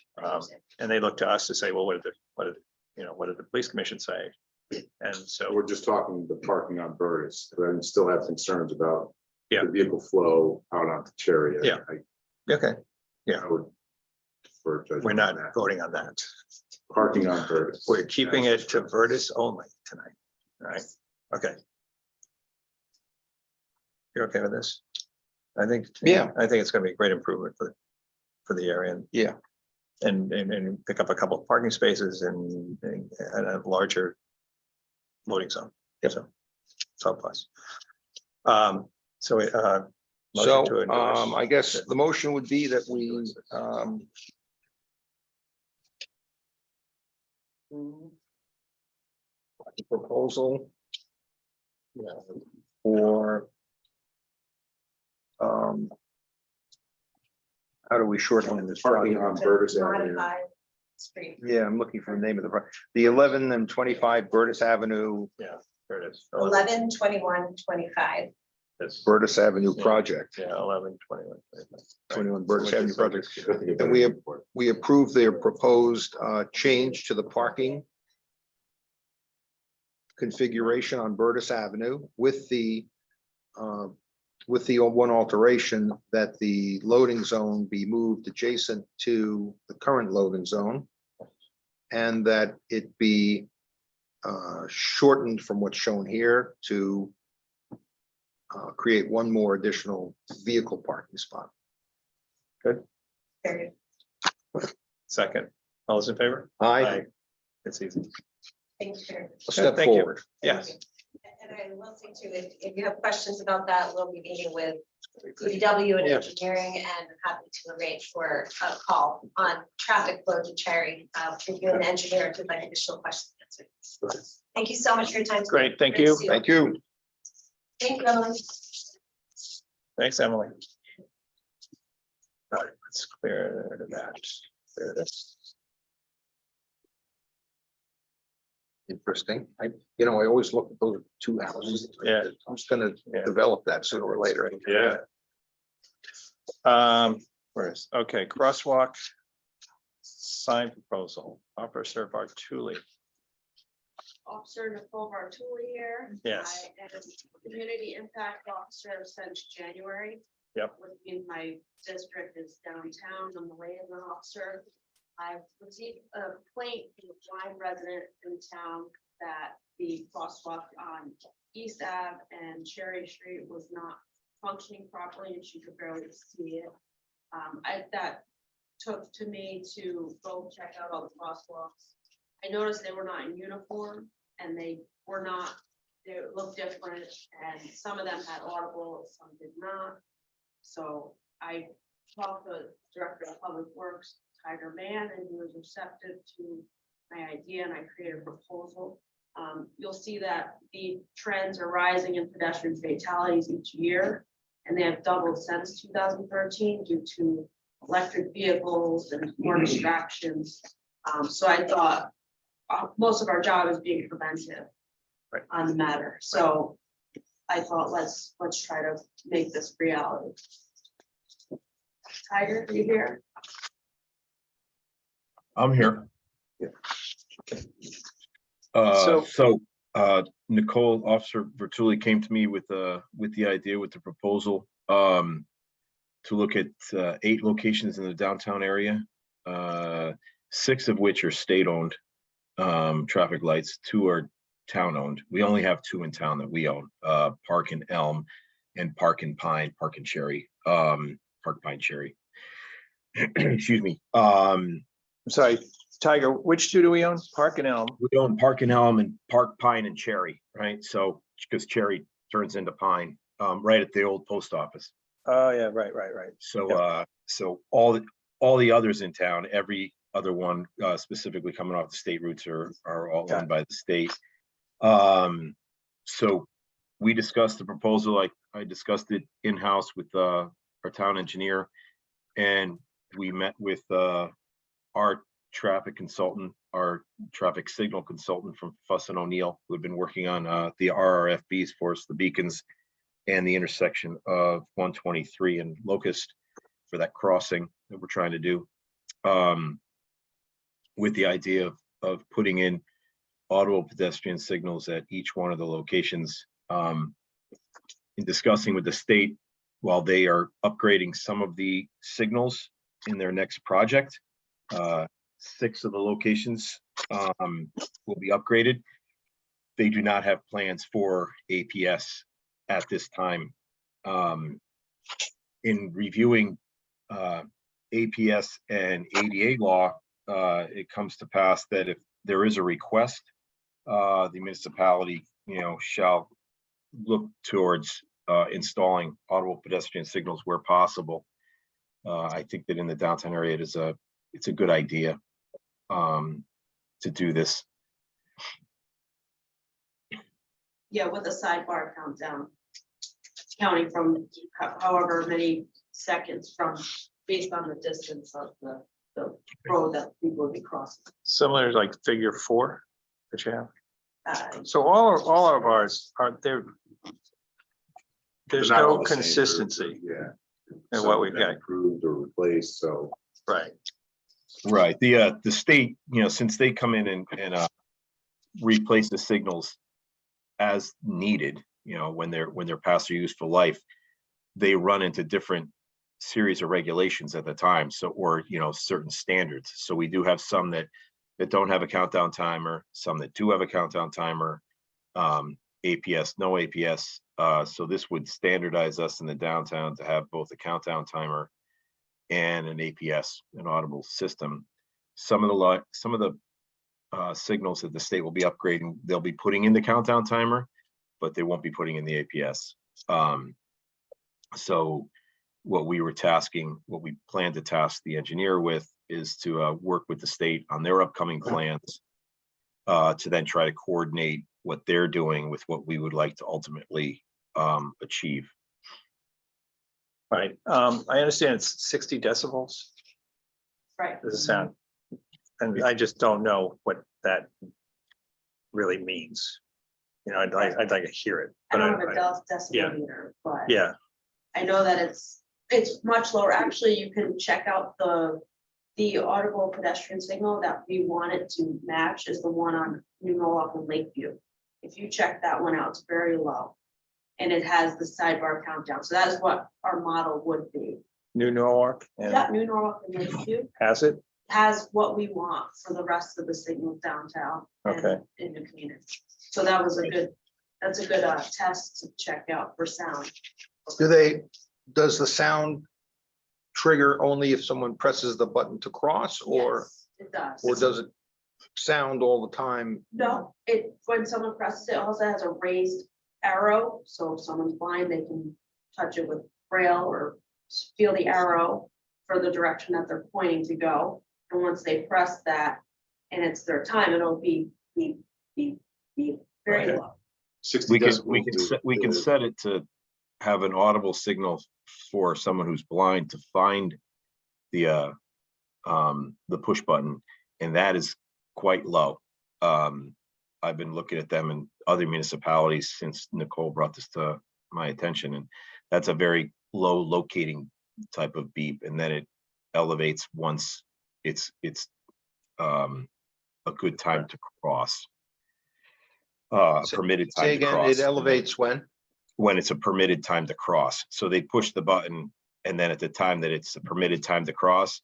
And they look to us to say, well, what did the police commission say? And so, We're just talking the parking on Burris, but I still have concerns about Yeah. the vehicle flow out onto Cherry. Yeah. okay, I would defer judgment we're on not that. voting on that. Parking on Burris. We're keeping it to Vertus only tonight. All right, okay. You're okay with this? I think. Yeah. I think it's gonna be a great improvement for the area. And Yeah. And pick up a couple of parking spaces and a larger loading zone. Yep. So it's all plus. So So, motion to endorse. I guess the motion would be that we, proposal for, how do we shorten this? Parking on Burris Avenue. Modified street. Yeah, I'm looking for the name of the, the 11 and 25 Burtis Avenue, There it is. 11, 21, 25. This- Burtis Avenue Yeah. project, Yeah, 11, 21. 21 Burtis Avenue project. I think it's And we approve their proposed change to the parking configuration on Burtis Avenue with the one alteration that the loading zone be moved adjacent to the current loading zone, and that it be shortened from what's shown here to create one more additional vehicle parking spot. Very good. Second, all those in favor? It's easy. Thank you very much. A step Thank you. forward. Yes. And I will say too, if you have questions about that, we'll be meeting with DPW and Yeah. engineering, and I'm happy to arrange for a call on traffic flow to Cherry. If you and the engineer, if you'd like additional questions. Thank you so much for your time. today. Great, thank Great to you. see you. Thank you. Thank you, Emily. Thanks, Emily. All right, let's clear that. Clear this. Interesting. I always look at those two houses. Yeah. I'm just gonna Yeah. develop that sooner or later. Yeah. Where's, okay, crosswalk. Sign proposal, Officer Bartuli. Officer Nicole Bartoli here. Yes. I am Community Impact Officer since January. Yep. Which means my district is downtown. I'm the liaison officer. I've received a complaint from one resident in town that the crosswalk on East Ave and Cherry Street was not functioning properly and she could barely see it. That took to me to go check out all the crosswalks. I noticed they were not in uniform and they looked different and some of them had audible, some did not. So I talked to the Director of Public Works, Tiger Mann, and he was receptive to my idea and I created a proposal. You'll see that the trends are rising in pedestrian fatalities each year and they have doubled since 2013 due to electric vehicles and more distractions. So I thought most of our job is being preventive on the matter. So I thought, let's try to make this reality. Tiger, are you here? I'm here. So- Nicole, Officer Bertulli came to me with the idea, with the proposal, to look at 8 locations in the downtown area, 6 of which are state-owned traffic lights, 2 are town-owned. We only have 2 in town that we own, Park and Elm and Park and Pine, Park and Cherry, Park Pine Cherry. Excuse me. I'm sorry, Tiger, which 2 do we own? Park and Elm? We own Park and Elm and Park, Pine and Cherry, right? So, because Cherry turns into Pine, right at the old post office. Oh, yeah, right. So, so all the others in town, every other one, specifically coming off the state routes are all Got owned by the state. So we discussed the proposal, I discussed it in-house with, our town engineer. And we met with, our traffic consultant, our traffic signal consultant from Fuss and O'Neill, who have been working on, the RRFBs for us, the beacons and the intersection of 123 and Locust for that crossing that we're trying to do. With the idea of putting in auto pedestrian signals at each one of the locations. In discussing with the state, while they are upgrading some of the signals in their next project, 6 of the locations will be upgraded. They do not have plans for APS at this time. In reviewing APS and ADA law, it comes to pass that if there is a request, the municipality, shall look towards installing audible pedestrian signals where possible. I think that in the downtown area, it's a good idea to do this. Yeah, with the sidebar countdown. Counting from however many seconds from, based on the distance of the road that people will be crossing. Similar to like figure 4 that you have. So all of ours are there. There's They're not all no the same group, consistency Yeah. in Some what have we've been got. Improved or replaced, so. Right. Right. The state, since they come in and replace the signals as needed, when they're past their useful life, they run into different series of regulations at the time. So, or, certain standards. So we do have some that don't have a countdown timer, some that do have a countdown timer, APS, no APS. So this would standardize us in the downtown to have both a countdown timer and an APS, an audible system. Some of the signals that the state will be upgrading, they'll be putting in the countdown timer, but they won't be putting in the APS. So what we plan to task the engineer with is to work with the state on their upcoming plans to then try to coordinate what they're doing with what we would like to ultimately achieve. Right, I understand it's 60 decibels, Right. does it sound? And I just don't know what that really means. You know, I'd like to hear it. I but don't have a yeah. decibel meter, but Yeah, I know that it's much lower. Actually, you can check out the audible pedestrian signal that we want it to match is the one on New Norwalk and Lakeview. If you check that one out, it's very low. And it has the sidebar countdown. So that is what our model would be. New Norwalk and That New Norwalk and Lakeview has it? has what we want for the rest of the signal downtown. and Okay. In the community. So that was that's a good test to check out for sound. Does the sound trigger only if someone presses the button to cross, or Yes, it does. does it sound all the time? No, when someone presses it, it also has a raised arrow, so if someone's blind, they can touch it with braille or feel the arrow for the direction that they're pointing to go. And once they press that and it's their time, it'll be beep, beep, beep, very Okay. low. 60 We can set it to have an audible signal for someone who's blind to find the push button, and that is quite low. I've been looking at them in other municipalities since Nicole brought this to my attention, and that's a very low locating type of beep, and then it elevates once it's a good time to cross. Permitted time Say to again, cross. it elevates when It's a permitted time to cross. So they push the button, and then at the time that it's a permitted time to cross,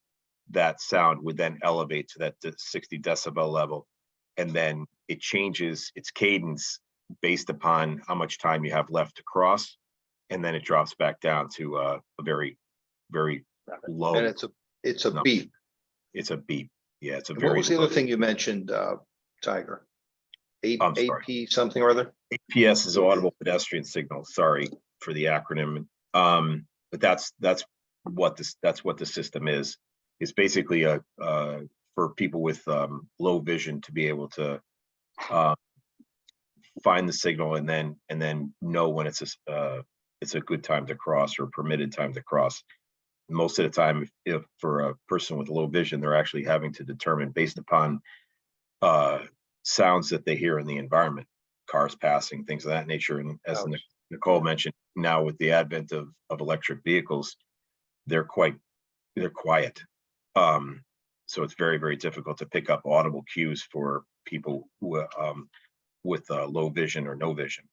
that sound would then elevate to that 60 decibel level. And then it changes its cadence based upon how much time you have left to cross. And then it drops back down to a very, very low. and it's a No. beep. It's a beep. Yeah, it's a And very. what was the low- other thing you mentioned, Tiger? I'm sorry. AP something or other? APS is audible pedestrian signal. Sorry for the acronym. But that's what the system is. It's basically for people with low vision to be able to find the signal and then know when it's a good time to cross or permitted time to cross. Most of the time, if for a person with low vision, they're actually having to determine based upon sounds that they hear in the environment, cars passing, things of that nature. And as Nicole mentioned, now with the advent of electric vehicles, they're quiet. So it's very, very difficult to pick up audible cues for people who with low vision or no vision.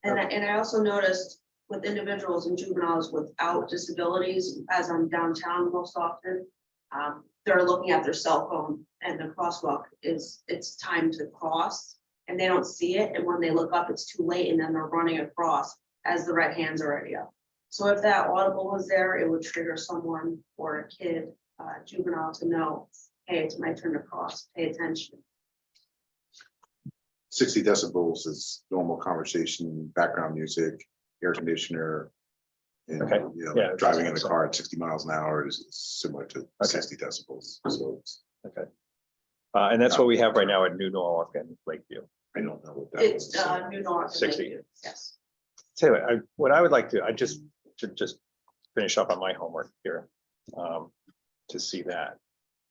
And I also noticed with individuals and juveniles without disabilities, as I'm downtown most often, they're looking at their cell phone and the crosswalk it's time to cross and they don't see it. And when they look up, it's too late and then they're running across as the red hand's already up. So if that audible was there, it would trigger someone or a kid, juvenile to know, hey, it's my turn to cross, pay attention. 60 decibels is normal conversation, background music, air conditioner. And, Okay. you know, Yeah, driving in the so- car at 60 miles an hour is similar to 60 decibels. So And that's what we have right now at New Norwalk and Lakeview. I don't know what that It's is. New North. 60. Yes. Tell you what I would like to, I just finish up on my homework here, to see that.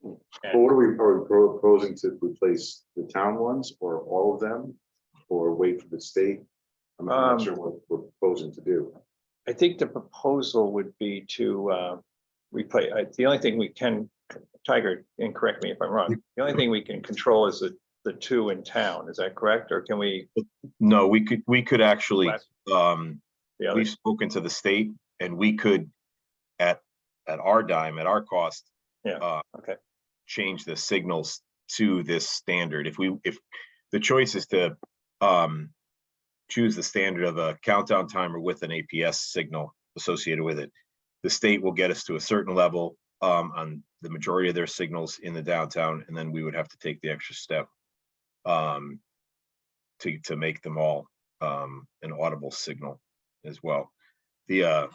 But what are we proposing to replace the town ones or all of them? Or wait for the state? I'm not sure what we're proposing to do. I think the proposal would be to replace, the only thing we can, Tiger, and correct me if I'm wrong, the only thing we can control is the two in town, is that correct? Or can we? No, we could actually, The other, we've spoken to the state and we could at our dime, at our cost. Yeah, okay. Change the signals to this standard. If the choice is to choose the standard of a countdown timer with an APS signal associated with it, the state will get us to a certain level on the majority of their signals in the downtown, and then we would have to take the extra step to make them all an audible signal as well. The Does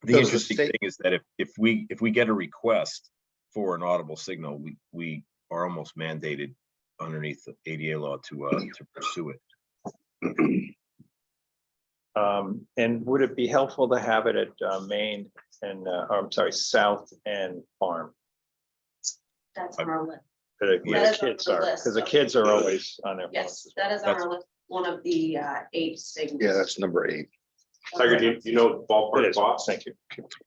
the interesting state- thing is that if we get a request for an audible signal, we are almost mandated underneath the ADA law to pursue it. And would it be helpful to have it at Main and, or I'm sorry, South and Farm? That's on our list. Where Yeah. the That is on kids the are, list because the of- kids are always on their Yes, phones. that is on our list, one of the 8 signals. Yeah, that's number 8. Tiger, do you know It ballpark is, cost? thank you.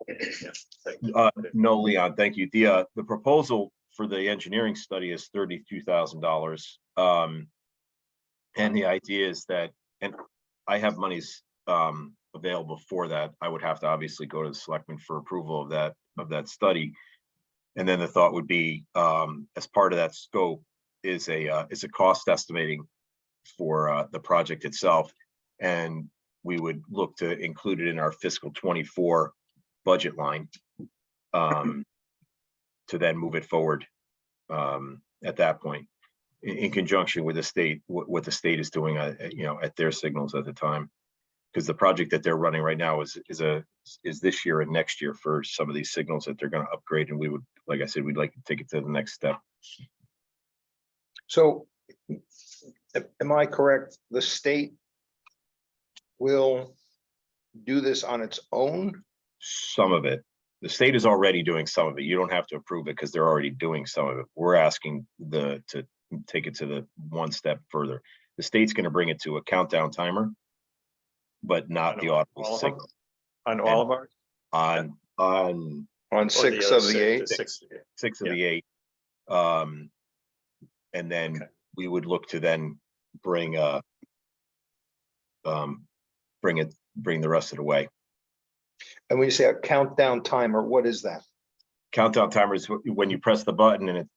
Yeah, thank you. No, Leon, thank you. The proposal for the engineering study is $32,000. And the idea is that, and I have monies available for that. I would have to obviously go to the selectmen for approval of that study. And then the thought would be, as part of that scope is a cost estimating for the project itself. And we would look to include it in our fiscal 24 budget line to then move it forward at that point in conjunction with the state, what the state is doing, at their signals at the time. Because the project that they're running right now is this year and next year for some of these signals that they're going to upgrade. And we would, like I said, we'd like to take it to the next step. So am I correct? The state will do this on its own? Some of it. The state is already doing some of it. You don't have to approve it because they're already doing some of it. We're asking to take it to the one step further. The state's going to bring it to a countdown timer, but not the audible All of them? signal. On all of ours? On On 6 of the 8? 6. 6 of Yeah. the 8. And then Okay. we would look to then bring the rest of the way. And when you say a countdown timer, what is that? Countdown timer is when you press the button and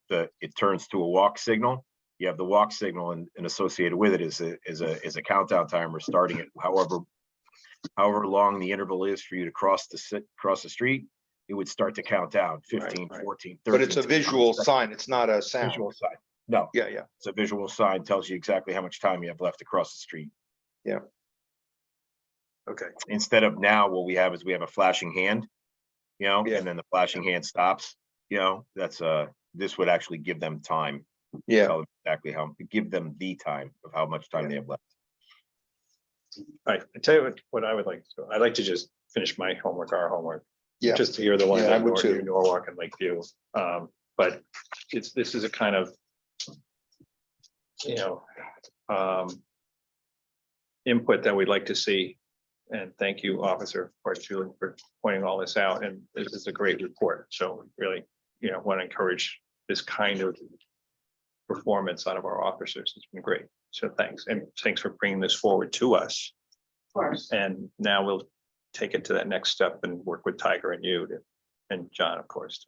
it turns to a walk signal. You have the walk signal and associated with it is a countdown timer starting at however long the interval is for you to cross the street. It would start to count down 15, Right. 14, 13. But it's a visual sign. It's not a sound. Visual sign. No, Yeah, yeah. it's a visual sign, tells you exactly how much time you have left to cross the street. Okay, Instead of now, what we have is we have a flashing hand, Yeah. and then the flashing hand stops, that's this would actually give them time. Yeah. Tell them exactly give them the time of how much time they have left. all right, I tell you what I would like to do. I'd like to just finish my homework, our homework. Yeah. Just to hear the ones Yeah, I that would too. Norwalk and Lakeview. But this is a kind of, input that we'd like to see. And thank you, Officer Julie, for pointing all this out. And this is a great report. So really, want to encourage this kind of performance out of our officers. It's been great. So thanks. And thanks for bringing this forward to us. Of course. And now we'll take it to that next step and work with Tiger and you and John, of course,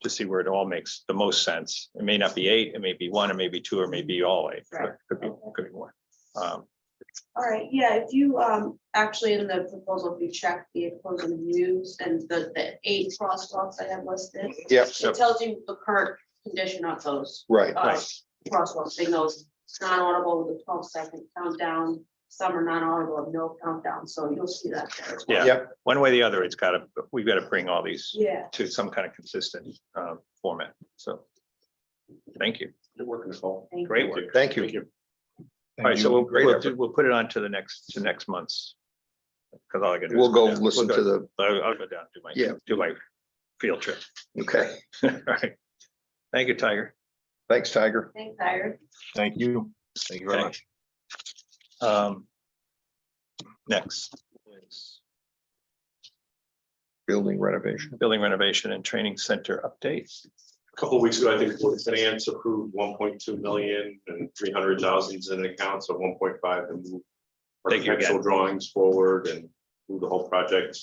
to see where it all makes the most sense. It may not be 8, it may be 1, or maybe 2, or maybe all 8. Right. Could be more. All right, yeah, if you, actually in the proposal, if you check the opposing views and the 8 crosswalks I have listed, Yep. it tells you the current condition of those Right. crosswalk signals. Non-audible with a 12-second countdown, some are non-audible with no countdown, so you'll see that there as well. Yeah, one way or the other, we've got to bring all these Yeah, to some kind of consistent format. So thank you. Good work, Nicole. thank Great you. work. Thank you. All right, so Great effort. we'll put it on to the next month's. Because all I gotta do. We'll is go down. listen We'll to go- the, I'll go down, Yeah. do my field trip. okay. All right. Thank you, Tiger. Thanks, Tiger. Thanks, Tyler. Thank you. Thank you very Okay. much. Next is Building renovation. building renovation and training center updates. A couple of weeks ago, I think the Board of Finance approved 1.2 million and 300,000 in an account, so 1.5 to move Thank you again. architectural drawings forward and move the whole project.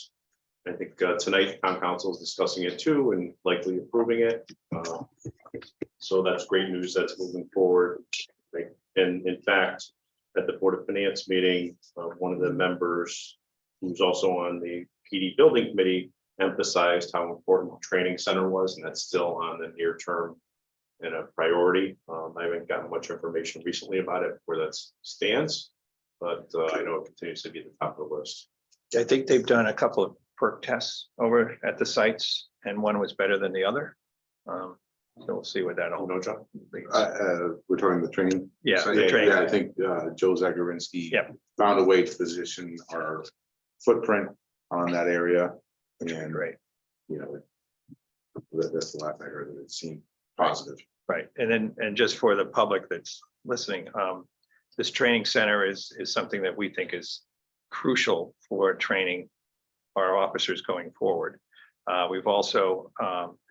I think tonight town council is discussing it too and likely approving it. So that's great news. That's moving forward. Right? And in fact, at the Board of Finance meeting, one of the members who's also on the PD building committee emphasized how important the training center was, and that's still on the near term and a priority. I haven't gotten much information recently about it, where that stands, but I know it continues to be at the top of the list. I think they've done a couple of perk tests over at the sites and one was better than the other. So we'll see what Oh, that'll. no, John? We're talking the training. Yeah, So, the training. Yeah, I think Joe Zagorinsky Yep. found a way to position our footprint on that area. And, Great. you know, that's the last I heard, that it seemed positive. Right, and then, and just for the public that's listening, this training center is something that we think is crucial for training our officers going forward. We've also,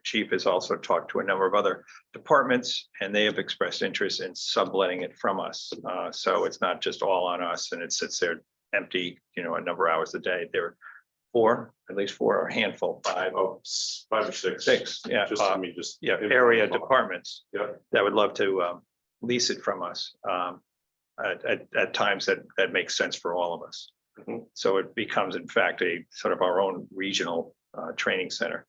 Chief has also talked to a number of other departments, and they have expressed interest in subletting it from us. So it's not just all on us, and it sits there empty, you know, a number of hours a day. There are four, at least four, or a handful, five, Five or six. six, yeah. Just, I mean, just. Yeah, area departments Yeah. that would love to lease it from us at times that makes sense for all of us. Mhm. So it becomes in fact a sort of our own regional training center.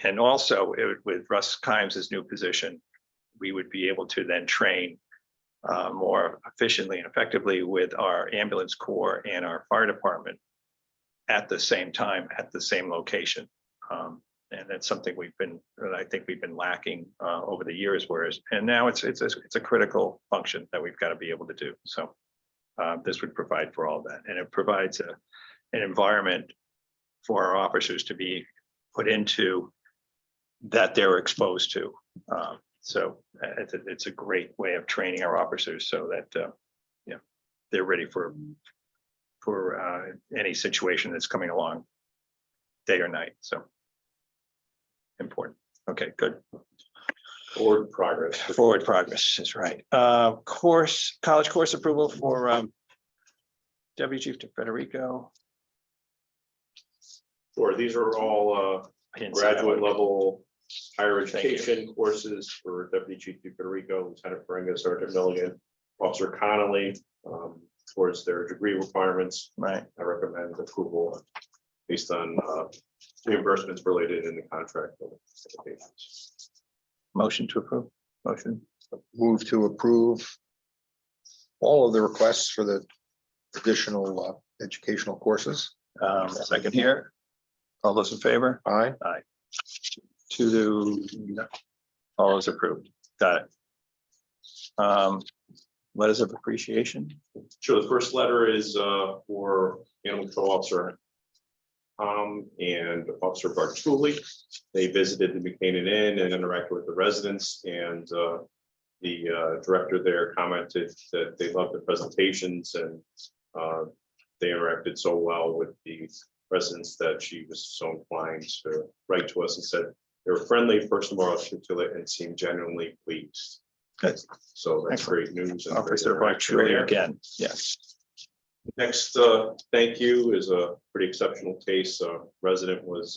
And also with Russ Kimes' new position, we would be able to then train more efficiently and effectively with our ambulance corps and our fire department at the same time, at the same location. And that's something that I think we've been lacking over the years, and now it's a critical function that we've got to be able to do. So this would provide for all that, and it provides an environment for our officers to be put into that they're exposed to. So it's a great way of training our officers so that they're ready for any situation that's coming along, day or night. So important. Okay, good. Forward progress. Forward progress is right. College course approval for Deputy Chief Federico. Or these are all graduate level higher Thank you. education courses for Deputy Chief Federico, Lieutenant Ferenga, Sergeant Milligan, Officer Connolly, towards their degree requirements. Right. I recommend approval based on reimbursements related in the contract. Motion to approve. Motion. Move to approve all of the requests for the additional educational courses. Second here. All those in favor? Aye. All those approved. Got it. Letters of appreciation. Sure, the first letter is for Animal Control Officer and Officer Bartuli. They visited the Buchanan Inn and interacted with the residents, and the director there commented that they loved the presentations, and they interacted so well with the residents that she was so inclined to write to us and said they were friendly, personable, articulate, and seemed genuinely pleased. Good. So that's great news. and great Officer interaction Bartoli there. again. Yes. Next, thank you is a pretty exceptional case. A resident was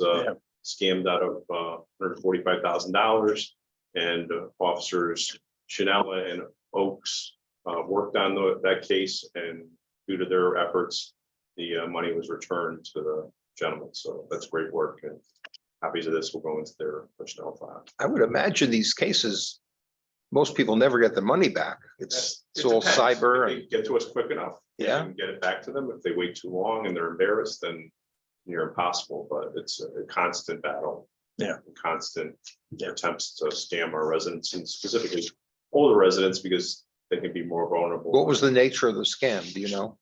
scammed out of $145,000, and officers Chanella and Oaks worked on that case, and due to their efforts, the money was returned to the gentleman. So that's great work, and copies of this will go into their personnel file. I would imagine these cases, most people never get the money back. It's all depends. cyber If and they get to us quick enough. Yeah. And get it back to them. If they wait too long and they're embarrassed, then you're impossible, but it's a constant battle. Yeah. Constant attempts to scam our residents, and specifically older residents, because they can be more vulnerable. what was the nature of the scam? Do you know?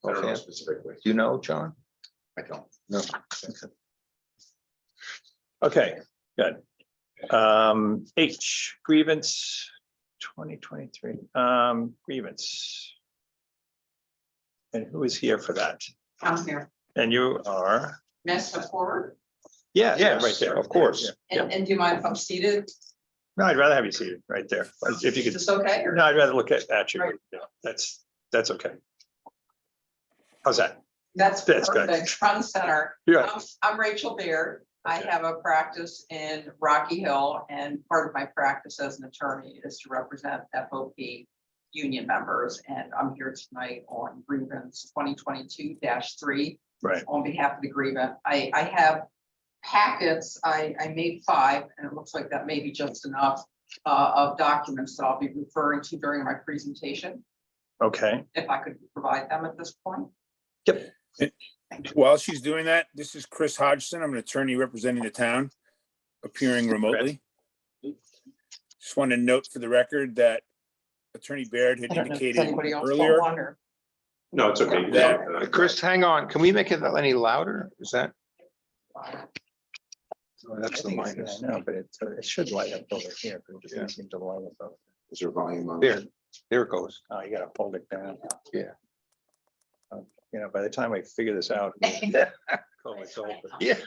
I don't know Okay. specifically. Do you know, John? I don't. No. Okay, good. H, grievance 2023, grievance. And who is here for that? I'm here. And you are? May I step forward? Yeah, Yes, right there. of course. Yeah. And do you mind if I'm seated? No, I'd rather have you seated right there. If you Is could, this okay? or- no, I'd rather look at you. Right. Yeah, that's okay. How's that? That's That's good. perfect, front and center. Yeah. I'm Rachel Beard. I Okay. have a practice in Rocky Hill, and part of my practice as an attorney is to represent FOP union members. And I'm here tonight on grievance 2022-3 Right. on behalf of the grievant. I have packets. I made 5, and it looks like that may be just enough of documents that I'll be referring to during my presentation, Okay. if I could provide them at this point. While she's doing that, this is Chris Hodgson. I'm an attorney representing the town. appearing remotely. Just want to note for the record that Attorney Baird had I don't know if there's indicated anybody else earlier. on or. No, it's okay. That- Chris, hang on. Can we make it any louder? Is that? Oh, that's the minus. No, but it should light up over here. But it Yeah. doesn't seem to light up over Is there volume on? There, there it goes. Oh, you gotta hold it down. Yeah. You know, by the time I figure this out. call myself, but- Yeah.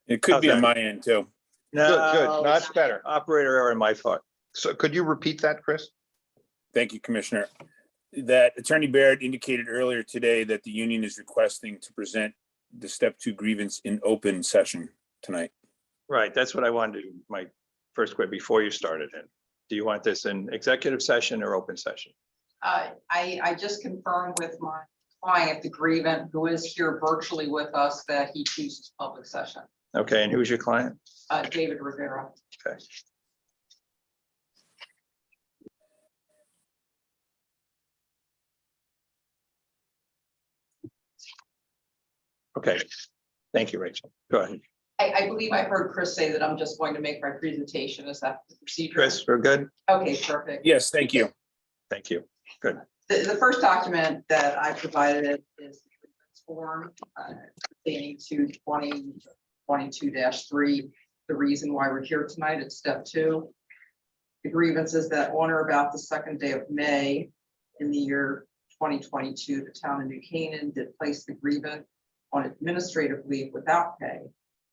It could be How's on that? my end too. Good, good. No, it's that's better. Operator error on my part. So could you repeat that, Chris? Thank you, Commissioner. That Attorney Baird indicated earlier today that the union is requesting to present the step 2 grievance in open session tonight. Right, that's what I wanted to, my first question before you started in. Do you want this in executive session or open session? I just confirmed with my client, the grievant, who is here virtually with us, that he chooses public session. Okay, and who's your client? David Rivera. Okay. Okay, thank you, Rachel. Go ahead. I believe I heard Chris say that I'm just going to make my presentation. Is that the procedure? Chris, we're good? Okay, perfect. Yes, thank you. Thank you. Good. The first document that I provided is the grievance form pertaining to 2022-3. The reason why we're here tonight, it's step 2. The grievance is that on or about the 2nd day of May in the year 2022, the town of New Canaan did place the grievant on administrative leave without pay,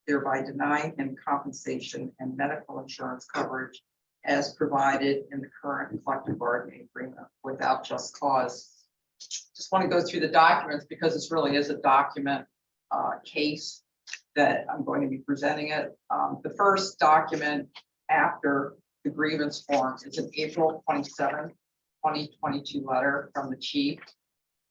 thereby denying him compensation and medical insurance coverage as provided in the current collective bargaining agreement without just cause. Just want to go through the documents because this really is a document case that I'm going to be presenting it. The first document after the grievance form is an April 27, 2022 letter from the chief.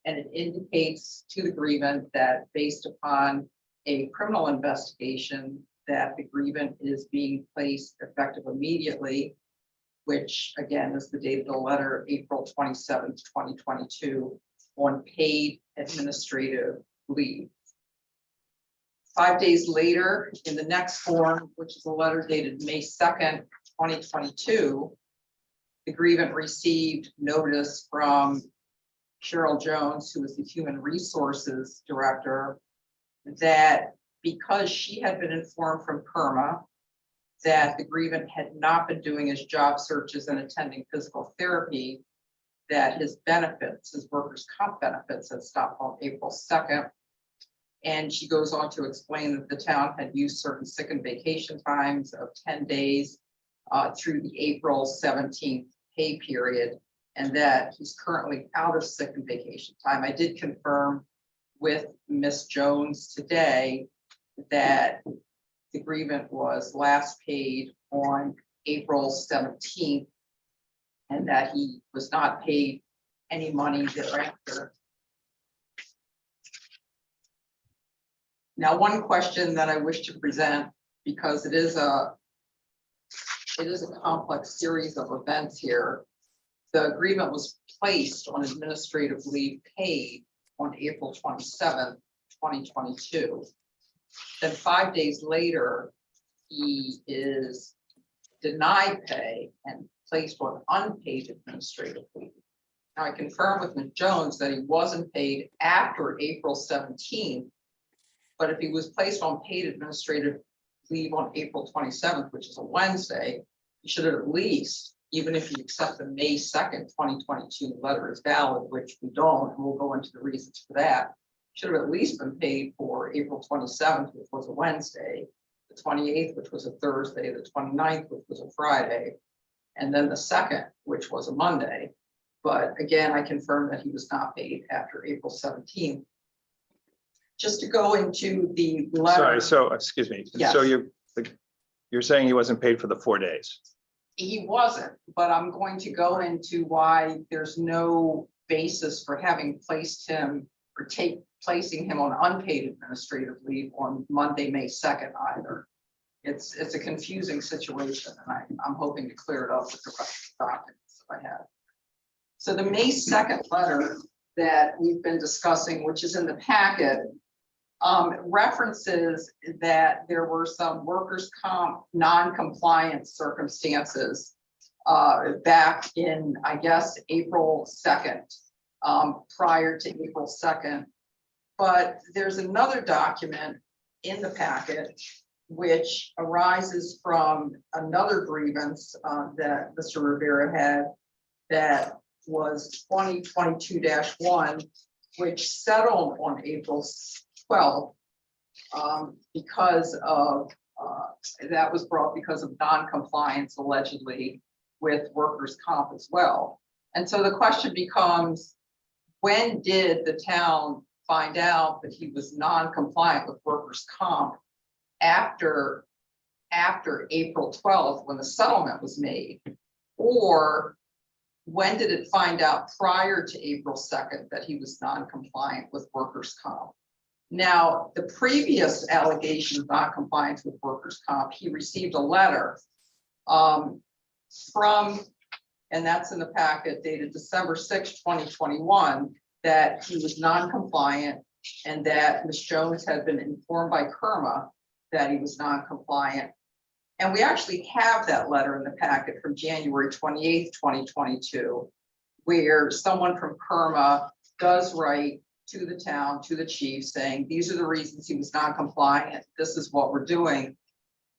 And it indicates to the grievant that based upon a criminal investigation that the grievant is being placed effective immediately, which again is the date of the letter, April 27th, 2022, on paid administrative leave. 5 days later, in the next form, which is a letter dated May 2nd, 2022, the grievant received notice from Cheryl Jones, who is the Human Resources Director, that because she had been informed from PERMA that the grievant had not been doing his job searches and attending physical therapy, that his benefits, his workers' comp benefits, had stopped on April 2nd. And she goes on to explain that the town had used certain sick and vacation times of 10 days through the April 17th pay period, and that he's currently out of sick and vacation time. I did confirm with Ms. Jones today that the grievant was last paid on April 17th and that he was not paid any money thereafter. Now, one question that I wish to present, because it is a complex series of events here. The agreement was placed on administrative leave paid on April 27th, 2022. Then 5 days later, he is denied pay and placed on unpaid administrative leave. Now, I confirmed with Ms. Jones that he wasn't paid after April 17th, but if he was placed on paid administrative leave on April 27th, which is a Wednesday, he should have at least, even if you accept the May 2nd, 2022 letter is valid, which we don't, and we'll go into the reasons for that, should have at least been paid for April 27th, which was a Wednesday, the 28th, which was a Thursday, the 29th, which was a Friday, and then the 2nd, which was a Monday. But again, I confirmed that he was not paid after April 17th. Just to go into the letter. Sorry, so, excuse me. Yes. So you're saying he wasn't paid for the 4 days? He wasn't, but I'm going to go into why there's no basis for having placed him or placing him on unpaid administrative leave on Monday, May 2nd either. It's a confusing situation, and I'm hoping to clear it up with the rest of the documents that I have. So the May 2nd letter that we've been discussing, which is in the packet, references that there were some workers' comp non-compliance circumstances back in, I guess, April 2nd, prior to April 2nd. But there's another document in the packet which arises from another grievance that Mr. Rivera had that was 2022-1, which settled on April 12th because of, that was brought because of non-compliance allegedly with workers' comp as well. And so the question becomes, when did the town find out that he was non-compliant with workers' comp after April 12th, when the settlement was made? Or when did it find out prior to April 2nd that he was non-compliant with workers' comp? Now, the previous allegation of non-compliance with workers' comp, he received a letter from, and that's in the packet, dated December 6, 2021, that he was non-compliant and that Ms. Jones had been informed by Kerma that he was non-compliant. And we actually have that letter in the packet from January 28th, 2022, where someone from Kerma does write to the town, to the chief, saying, these are the reasons he was non-compliant, this is what we're doing.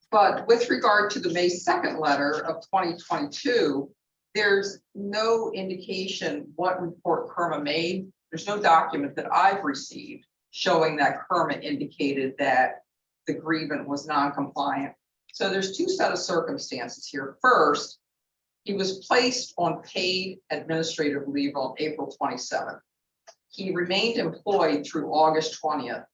But with regard to the May 2nd letter of 2022, there's no indication what report Kerma made. There's no document that I've received showing that Kerma indicated that the grievant was non-compliant. So there's two set of circumstances here. First, he was placed on paid administrative leave on April 27th. He remained employed through August 20th.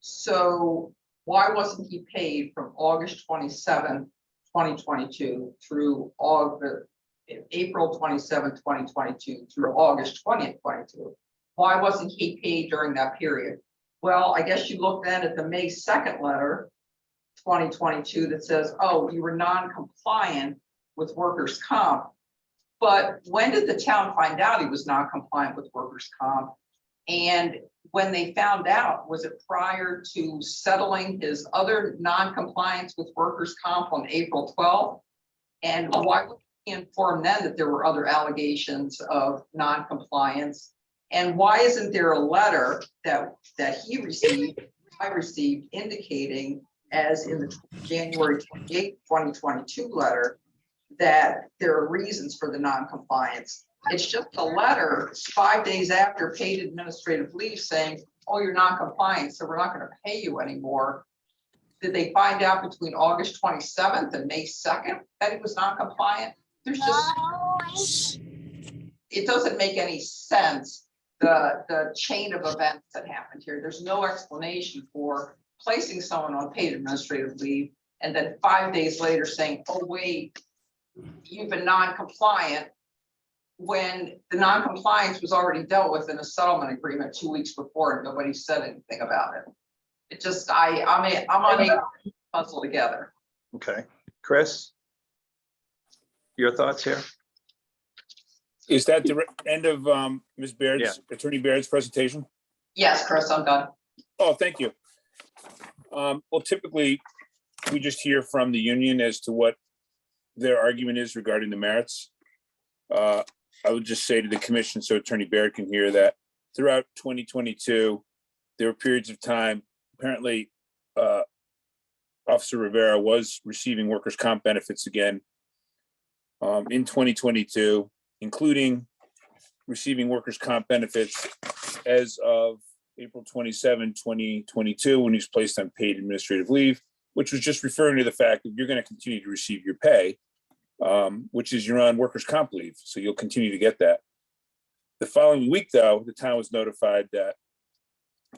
So why wasn't he paid from August 27th, 2022 through April 27th, 2022 through August 20th, 2022? Why wasn't he paid during that period? Well, I guess you look then at the May 2nd letter, 2022, that says, oh, you were non-compliant with workers' comp. But when did the town find out he was non-compliant with workers' comp? And when they found out, was it prior to settling his other non-compliance with workers' comp on April 12th? And why would he inform them that there were other allegations of non-compliance? And why isn't there a letter that he received, I received, indicating, as in the January 28th, 2022 letter, that there are reasons for the non-compliance? It's just a letter 5 days after paid administrative leave saying, oh, you're non-compliant, so we're not going to pay you anymore. Did they find out between August 27th and May 2nd that he was non-compliant? There's just, it doesn't make any sense, the chain of events that happened here. There's no explanation for placing someone on paid administrative leave and then 5 days later saying, oh, wait, you've been non-compliant, when the non-compliance was already dealt with in a settlement agreement 2 weeks before and nobody said anything about it. It just, I'm unable to puzzle together. Okay, Chris? Your thoughts here? Is that the end of Ms. Baird's, Attorney Baird's presentation? Yes, Chris, I'm done. Oh, thank you. Well, typically, we just hear from the union as to what their argument is regarding the merits. I would just say to the commission, so Attorney Baird can hear, that throughout 2022, there were periods of time, apparently, Officer Rivera was receiving workers' comp benefits again in 2022, including receiving workers' comp benefits as of April 27, 2022, when he was placed on paid administrative leave, which was just referring to the fact that you're going to continue to receive your pay, which is you're on workers' comp leave, so you'll continue to get that. The following week, though, the town was notified that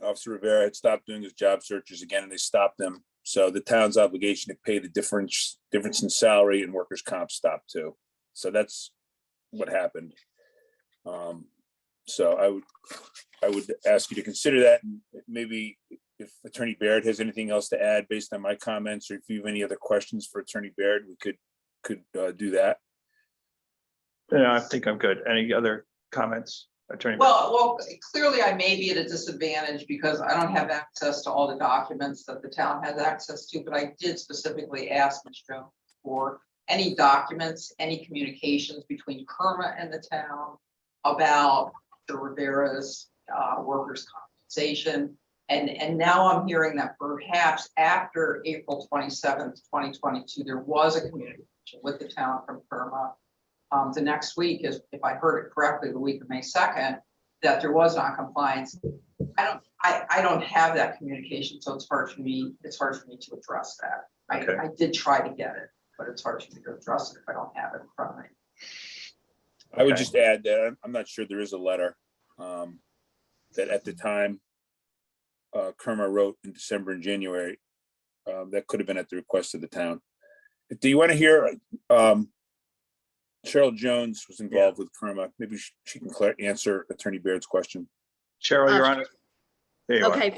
Officer Rivera had stopped doing his job searches again, and they stopped them. So the town's obligation to pay the difference in salary and workers' comp stopped too. So that's what happened. So I would ask you to consider that, and maybe if Attorney Baird has anything else to add based on my comments, or if you have any other questions for Attorney Baird, we could do that. Yeah, I think I'm good. Any other comments? Attorney. Well, clearly I may be at a disadvantage because I don't have access to all the documents that the town has access to, but I did specifically ask Ms. Jones for any documents, any communications between Kerma and the town about the Rivera's workers' compensation. And now I'm hearing that perhaps after April 27th, 2022, there was a communication with the town from Kerma. The next week is, if I heard it correctly, the week of May 2nd, that there was non-compliance. I don't have that communication, so it's hard for me to address that. Okay. I did try to get it, but it's hard for me to address it if I don't have it in front of me. I would Okay. just add that I'm not sure there is a letter that at the time Kerma wrote in December and January, that could have been at the request of the town. Do you want to hear, Cheryl Jones was involved with Kerma. Maybe she can answer Attorney Baird's question. Cheryl, you're on it. There you are. Okay,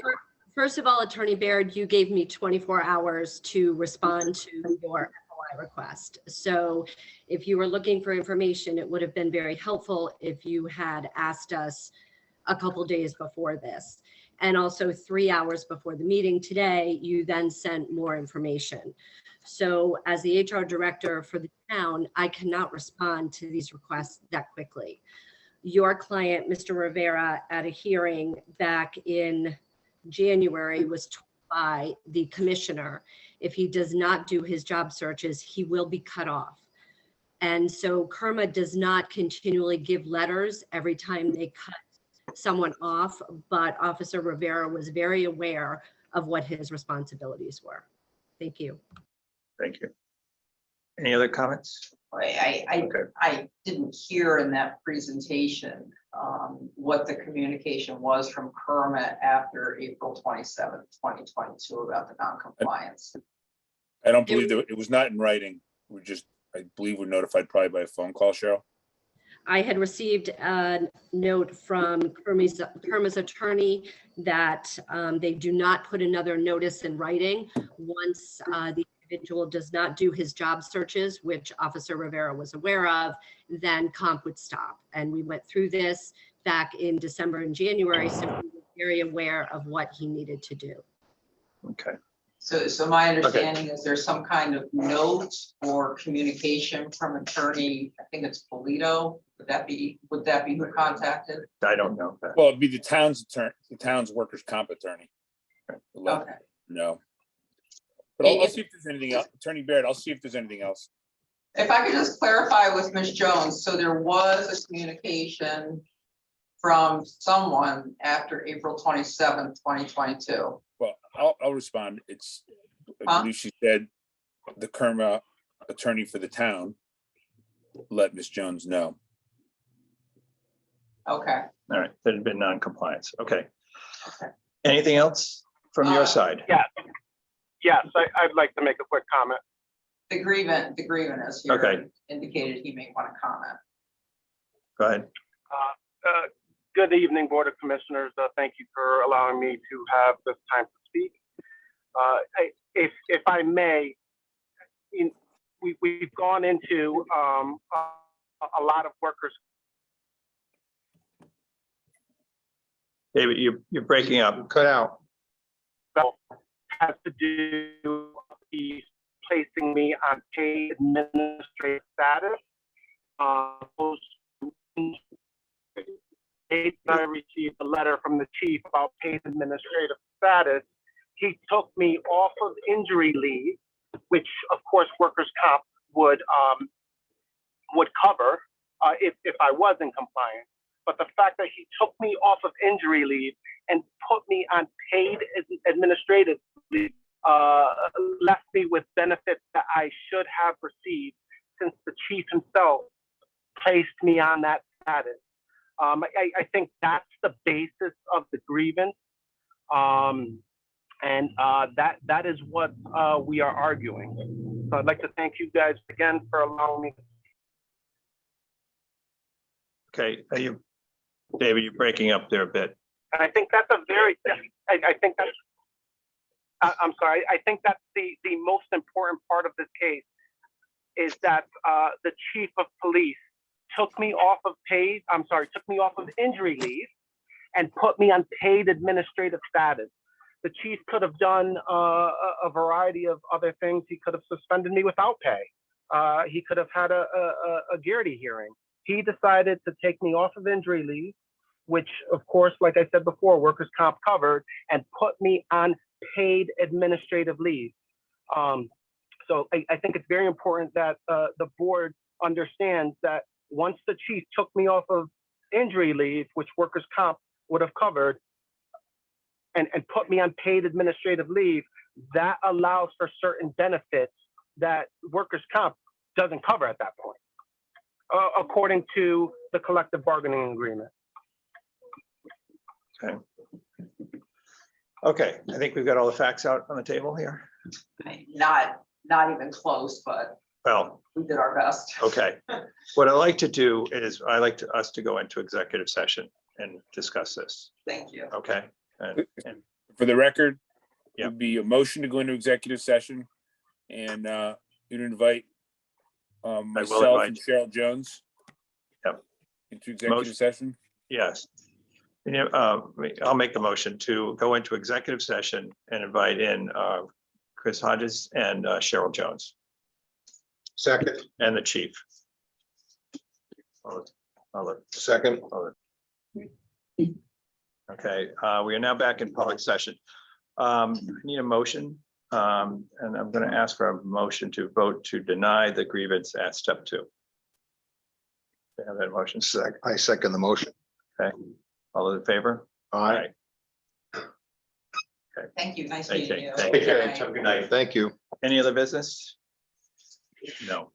first of all, Attorney Baird, you gave me 24 hours to respond to your FOI request. So if you were looking for information, it would have been very helpful if you had asked us a couple days before this. And also 3 hours before the meeting today, you then sent more information. So as the HR director for the town, I cannot respond to these requests that quickly. Your client, Mr. Rivera, at a hearing back in January was told by the commissioner, if he does not do his job searches, he will be cut off. And so Kerma does not continually give letters every time they cut someone off, but Officer Rivera was very aware of what his responsibilities were. Thank you. Thank you. Any other comments? I didn't hear in that presentation what the communication was from Kerma after April 27th, 2022 about the non-compliance. I don't believe that it was not in writing. I believe we're notified probably by a phone call, Cheryl. I had received a note from Kerma's attorney that they do not put another notice in writing once the individual does not do his job searches, which Officer Rivera was aware of, then comp would stop. And we went through this back in December and January, so we were very aware of what he needed to do. Okay. So my understanding is there's some kind of note or communication from attorney, I think it's Polito. Would that be who contacted? I don't know that. Well, it'd be the town's attorney, the town's workers' comp attorney. Okay. No. But I'll see if there's anything else. Attorney Baird, I'll see if there's anything else. If I could just clarify with Ms. Jones, so there was a communication from someone after April 27th, 2022. Well, I'll respond. I Huh? believe she said the Kerma attorney for the town let Ms. Jones know. Okay. All right, there had been non-compliance. Okay. Okay. Anything else from your side? Yeah. Yes, I'd like to make a quick comment. The grievance here Okay. indicated he may want to comment. Go ahead. Good evening, Board of Commissioners. Thank you for allowing me to have this time to speak. If I may, we've gone into a lot of workers. David, you're breaking up. Cut out. Has to do with the placing me on paid administrative status. I received a letter from the chief about paid administrative status. He took me off of injury leave, which of course workers' comp would cover if I was in compliance. But the fact that he took me off of injury leave and put me on paid administrative leave left me with benefits that I should have received since the chief himself placed me on that status. I think that's the basis of the grievance. And that is what we are arguing. So I'd like to thank you guys again for allowing me. Okay, David, you're breaking up there a bit. And I think that's a very, I think that's, I'm sorry, I think that's the most important part of this case is that the chief of police took me off of injury leave and put me on paid administrative status. The chief could have done a variety of other things. He could have suspended me without pay. He could have had a Garrity hearing. He decided to take me off of injury leave, which of course, like I said before, workers' comp covered, and put me on paid administrative leave. So I think it's very important that the board understands that once the chief took me off of injury leave, which workers' comp would have covered, and put me on paid administrative leave, that allows for certain benefits that workers' comp doesn't cover at that point, according to the collective bargaining agreement. Okay, I think we've got all the facts out on the table here. Not even close, but Well, we did our best. okay. What I like to do is I like us to go into executive session and discuss this, Thank you. okay? And For the record, it Yep. would be a motion to go into executive session and you'd invite myself and invite- Cheryl Jones. Yep. Into executive Motion. session. yes. And, I'll make the motion to go into executive session and invite in Chris Hodges and Cheryl Jones Second, and the chief. second. Okay, we are now back in public session. I need a motion, and I'm going to ask for a motion to vote to deny the grievance at step 2. Do you have that motion? I second the motion. All those in favor? Aye. Thank you. Nice Thank meeting you. you. Thank Take you. care. Have a good night. Thank you. Any other business? No.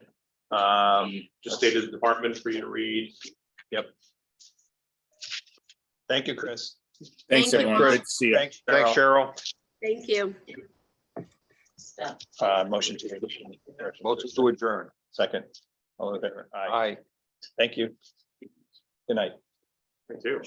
Just stated the department for you to read. Thank you, Chris. Thanks, Thank you. everyone. Great to see you. Thanks, Thanks, Cheryl. Cheryl. Thank you. Motion to. Motion to adjourn. Second. All in favor? Aye. Aye. Thank you. Good night. Thank you.